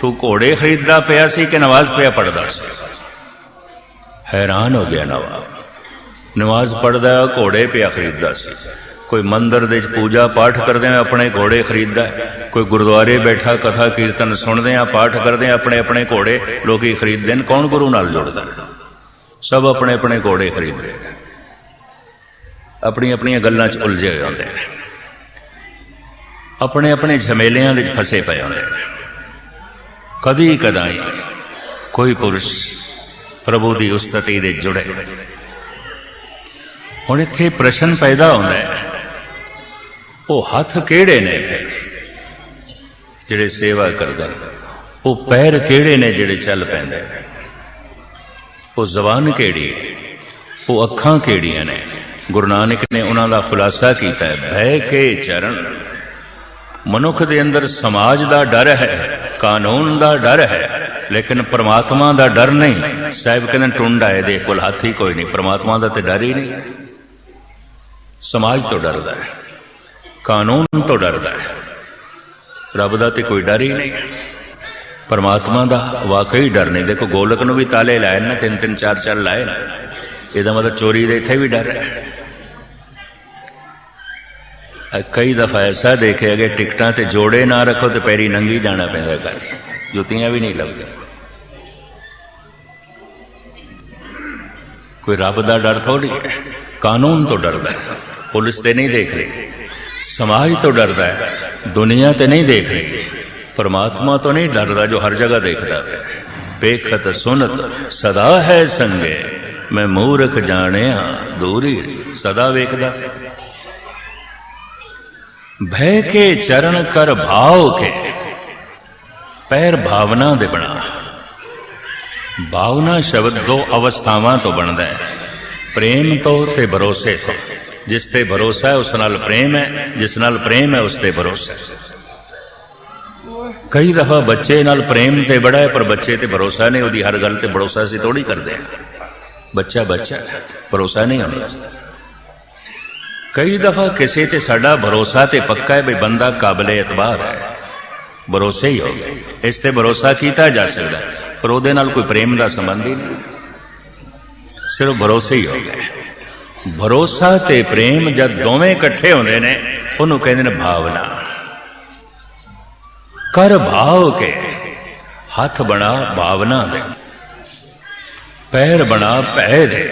तू घोड़े खरीददा पिया सी कि नमाज पिया पढ़दा सी? हैरान हो गया नवाब, नमाज पढ़दा घोड़े पिया खरीददा सी। कोई मंदिर दे पूजा पाठ करदे अपने घोड़े खरीददा, कोई गुरुद्वारे बैठा कथा कीर्तन सुनदे पाठ करदे अपने अपने घोड़े लोग खरीददे। कौन गुरु नाल जुड़दा? सब अपने अपने घोड़े खरीददे, अपनी अपनी गल्लां च उलझे हुए होंदे, अपने अपने झमेलियां दे फसे पे होंदे। कदी कदाई कोई पुरुष प्रभु की उस्तति दे जुड़े। हुण इत्थे प्रश्न पैदा होंदा है, वो हथ केड़े ने जिहड़े सेवा करदे, वो पैर केड़े ने जिहड़े चल पैंदे, वो जबान केड़ी, वो अखां केड़ियां ने? गुरु नानक ने उन्हां दा खुलासा कीता है, भय के चरण। मनुख दे अंदर समाज दा डर है, कानून दा डर है, लेकिन परमात्मा दा डर नहीं। साहिब कहते टुंड आए दे कोल हाथ ही कोई नहीं, परमात्मा दा ते डर ही नहीं। समाज तो डरदा है, कानून तो डरदा है, रब दा ते कोई डर ही नहीं। परमात्मा दा वाकई डर नहीं। देखो गोलक नूं भी ताले लाए ना, 3-3 4-4 लाए ना, इहदा मतलब चोरी दे इत्थे भी डर है। कई दफा ऐसा देखे कि टिकटां ते जोड़े ना रखो तो पैरी नंगी जाना पैंदा, घर जुतियां भी नहीं लगदी। कोई रब दा डर थोड़ी है, कानून तो डरदा है, पुलिस ते नहीं देख रही, समाज तो डरदा है, दुनिया ते नहीं देख रही, परमात्मा तो नहीं डरदा जो हर जगह देखता है। पेखत सुनत सदा है संगे, मैं मूर्ख जानिया दूरी, सदा वेखदा। भय के चरण कर भाव के, पैर भावना दे बना। भावना शब्द दो अवस्थावां तो बनता है, प्रेम तो ते भरोसे तो। जिस ते भरोसा है उस नाल प्रेम है, जिस नाल प्रेम है उस ते भरोसा है। कई दफा बच्चे नाल प्रेम ते बड़ा है, पर बच्चे ते भरोसा नहीं, उसकी हर गल ते भरोसा से थोड़ी करते हैं। बच्चा बच्चा भरोसा नहीं होता। कई दफा किसी ते साडा भरोसा ते पक्का है भाई बंदा काबिले एतबार है, भरोसे ही हो गए, इस ते भरोसा किया जा सकता है, पर उहदे नाल कोई प्रेम का संबंध ही नहीं, सिर्फ भरोसे ही हो गए। भरोसा ते प्रेम जब दोवें इकट्ठे होंदे ने उहनूं कहंदे ने भावना। कर भाव के, हाथ बना भावना दे, पैर बना भय दे।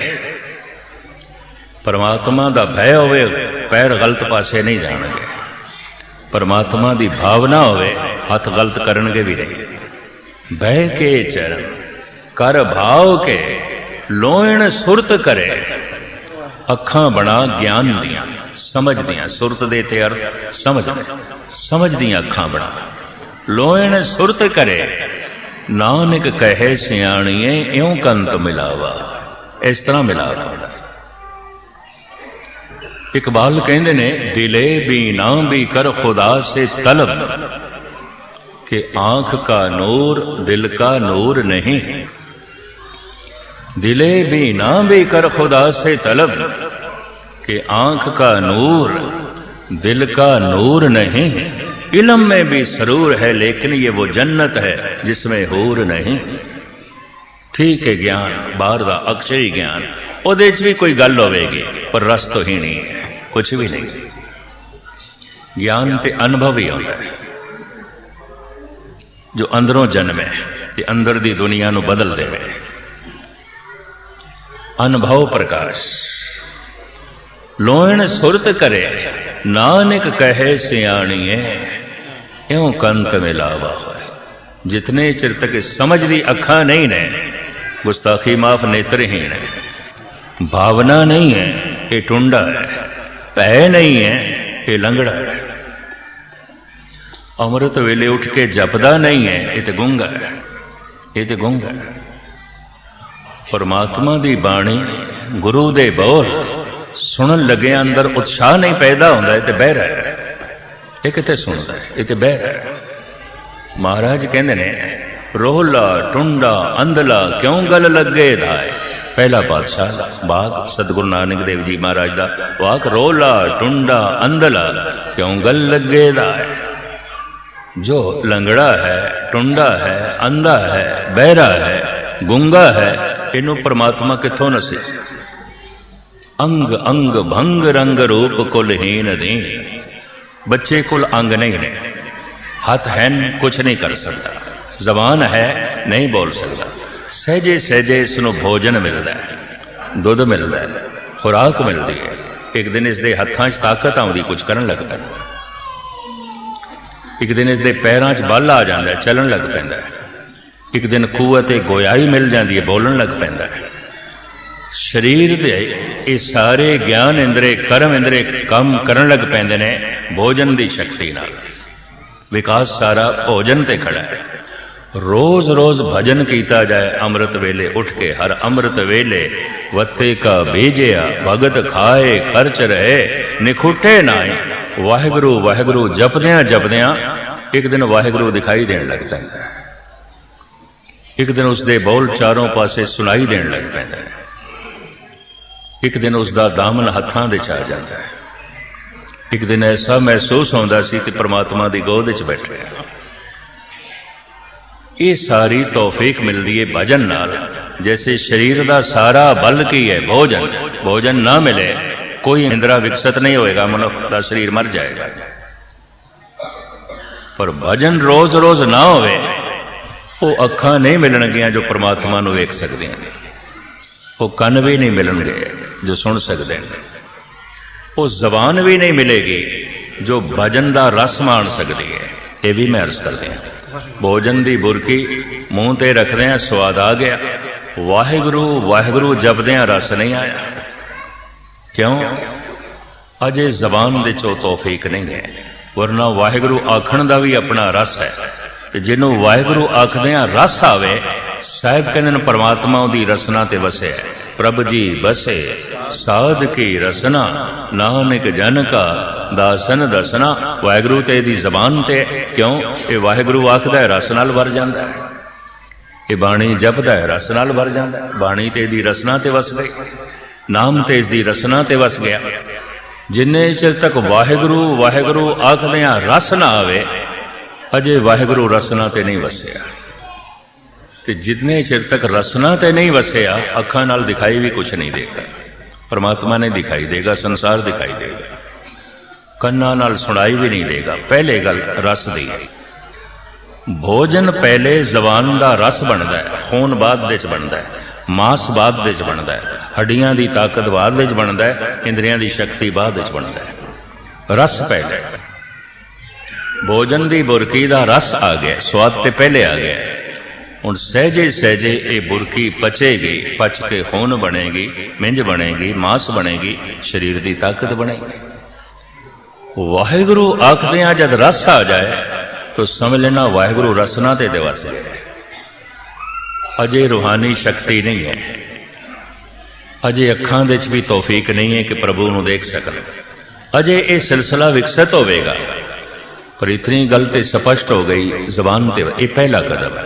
परमात्मा दा भय होवे, पैर गलत पासे नहीं जाणगे। परमात्मा दी भावना होवे, हाथ गलत करनगे भी नहीं। भय के चरण कर भाव के, लोयण सुरत करे। अखां बना ज्ञान दियां, समझ दियां। सुरत दे ते अर्थ समझ दियां अखां बना। लोयण सुरत करे, नानक कहे सियाणिए इउं कंत मिलावा। इस तरह मिलावा। इकबाल कहते ने, दिले भी ना भी कर खुदा से तलब, कि आंख का नूर दिल का नूर नहीं। दिले भी ना भी कर खुदा से तलब, कि आंख का नूर दिल का नूर नहीं। इल्म में भी सरूर है, लेकिन ये वो जन्नत है जिसमें हूर नहीं। ठीक है ज्ञान बाहर का अक्षय ज्ञान ਉਹਦੇ ਚ भी कोई गल होगी पर रस तो ही नहीं है, कुछ भी नहीं। ज्ञान ते अनुभव ही आता है जो अंदरों जन्मे ते अंदर दी दुनिया नू बदल देवे। अनुभव प्रकाश लोहन सुरत करे नानक कहे सियाणीए इउं कंत मिलावा होए। जितने चिर तक समझ दी अखा नहीं ने गुस्ताखी माफ नेत्रहीन है, भावना नहीं है ये टुंडा है, भय नहीं है ये लंगड़ा है, अमृत वेले उठ के जपदा नहीं है ये तो गूंगा है, ये तो गूंगा है। परमात्मा दी बाणी गुरु दे बोल सुनन लगे अंदर उत्साह नहीं पैदा होता, ये तो बहरा है, ये कितने सुनता है, ये तो बहरा है। महाराज कहते ने रोहला टुंडा अंधला क्यों गल लगे धाए। पहला पातशाह बाग सतगुरु नानक देव जी महाराज का वाक रोला टुंडा अंधला क्यों गल लगे धाए। जो लंगड़ा है टुंडा है अंधा है बहरा है गुंगा है इनू परमात्मा किथों नसे। अंग अंग भंग रंग रूप कुलहीन दी। बच्चे कुल अंग नहीं ने, हाथ है कुछ नहीं कर सकता, जबान है नहीं बोल सकता, सहजे सहजे इसनों भोजन मिलता है, दुध मिलता है, खुराक मिलती है। एक दिन इसके हत्थां च ताकत आउंदी कुछ करन लग पैंदा, एक दिन इसके पैरां च बल आ जाता है चलन लग पैंदा, एक दिन कुवत गोयाई मिल जाती है बोलन लग पैंदा। शरीर दे ये सारे ज्ञान इंद्रे कर्म इंद्रे काम करन लग पैंदे ने भोजन की शक्ति नाल। विकास सारा भोजन ते खड़ा है। रोज रोज भजन कीता जाए अमृत वेले उठ के, हर अमृत वेले वत्ते का भेजिया भगत खाए खर्च रहे निखुटे नाए। वाहिगुरु वाहिगुरु जपद्या जपद्या एक दिन वाहिगुरु दिखाई देने लग पैंदा है, एक दिन उसके बोल चारों पासे सुनाई देने लग पैंदा है, एक दिन उसका दामन हत्थां दे च आ जाता है, एक दिन ऐसा महसूस होता सी ते परमात्मा की गोद च बैठे। ये सारी तौफीक मिलती है भजन नाल। जैसे शरीर का सारा बल की है भोजन, भोजन ना मिले कोई इंद्रा विकसित नहीं होएगा, मनुष्य का शरीर मर जाएगा। पर भजन रोज रोज ना होवे वो अखां नहीं मिलणगियां जो परमात्मा नूं वेख सकदे हैं, वो कन भी नहीं मिलणगे जो सुन सकते हैं, वो जबान भी नहीं मिलेगी जो भजन का रस मान सकती है। ये भी मैं अर्ज करते हैं। भोजन की बुरकी मूँह ते रखदे हैं स्वाद आ गया, वाहिगुरु वाहिगुरु जपद्या रस नहीं आया। क्यों? अजे जबान दे चो तौफीक नहीं है, वरना वाहिगुरु आखण का भी अपना रस है। तो जिन्हों वाहिगुरु आखद्या रस आवे, साहिब कहते परमात्मा की रसना ते वसे है। प्रभ जी बसे साध की रसना नानक जन का दासन दसना। वाहिगुरु ते दी जबान ते क्यों ये वाहिगुरु आखदा है रस नाल भर जाता है, ये बाणी जपदा है रस नाल भर जाता है। बाणी ते दी रसना ते वस गई, नाम ते इसदी रसना ते वस गया। जिन्ने चिर तक वाहिगुरु वाहिगुरु आखदियां रस ना आवे अजे वाहिगुरु रसना ते नहीं वसिया। ते जितने चिर तक रसना ते नहीं वसिया अखां नाल दिखाई भी कुछ नहीं देगा। परमात्मा ने दिखाई देगा, संसार दिखाई देगा, कन्ना नाल सुनाई भी नहीं देगा। पहले गल रस दी है। भोजन पहले जबान का रस बनता है, खून बाद दे बनता है, मांस बाद दे बनता है, हड्डियां की ताकत बाद दे बनता है, इंद्रियां की शक्ति बाद दे बनता है। रस पहले, भोजन की बुरकी का रस आ गया, स्वाद तो पहले आ गया। हुण सहजे सहजे ये बुरकी पचेगी, पच के खून बनेगी, मिंज बनेगी, मांस बनेगी, शरीर की ताकत बनेगी। वाहिगुरु आखदे जब रस आ जाए तो समझ लेना वाहिगुरु रसना ते दिवस है। अजे रूहानी शक्ति नहीं है, अजे अखां दे भी तौफीक नहीं है कि प्रभु नूं देख सकन। अजे ये सिलसिला विकसित होगा। पर इतनी गल तो स्पष्ट हो गई जबान ते, ये पहला कदम है।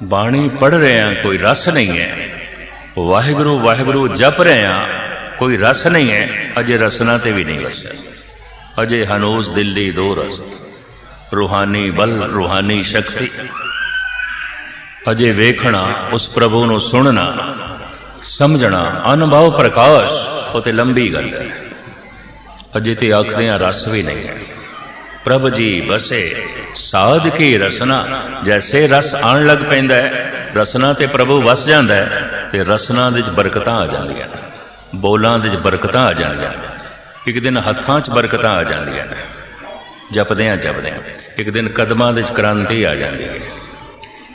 बाणी पढ़ रहे हैं कोई रस नहीं है, वाहिगुरु वाहिगुरु जप रहे हैं कोई रस नहीं है, अजे रसना ते भी नहीं वसा। अजे हनूज दिल्ली दो रस्त, रूहानी बल रूहानी शक्ति अजे वेखना उस प्रभु नूं सुनना समझना अनुभव प्रकाश वो तो लंबी गल है। अजे तो आखदे रस भी नहीं है। प्रभ जी बसे साध की रसना, जैसे रस आन लग पैंदा है रसना ते प्रभु वस जांदा है ते रसना दे बरकतां आ जांदियां, बोलां दे बरकतां आ जांदियां, एक दिन हत्थां च बरकतां आ जांदियां, जपदियां जपदियां एक दिन कदमां दे क्रांति आ जांदी है।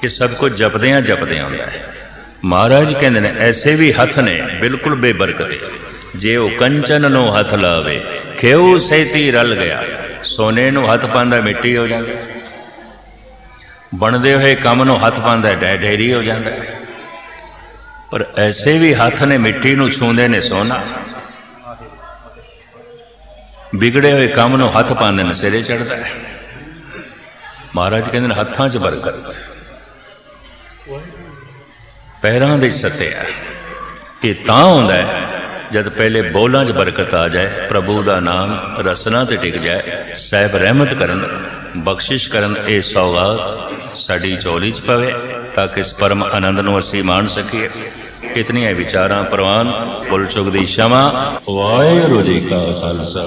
ये सब कुछ जपदियां जपदियां हुंदा है। महाराज कहंदे ने ऐसे भी हथ ने बिल्कुल बेबरकते, जे वो कंचन नो हथ लावे खेऊ सैती रल गया, सोने नू हथ पांदा मिट्टी हो जाता, बनदे हुए काम नू हथ पांदा ढेरी हो जाता है। पर ऐसे भी हथ ने मिट्टी नू छूंदे ने सोना, बिगड़े हुए काम नू हथ पांदे ने सिरे चढ़ता है। महाराज कहते हैं हत्थां च बरकत, पैरां दे सत्या, ये तां हुंदा है जद पहले बोलां च बरकत आ जाए, प्रभु का नाम रसना ते टिक जाए, साहब रहमत करन बख्शिश करन, ये सौगात साडी झोली च पवे ताकि इस परम आनंद नूं असीं माण सकीए। इतनियां विचारां प्रवान, भुल चुक दी क्षमा। वाहिगुरू जी का खालसा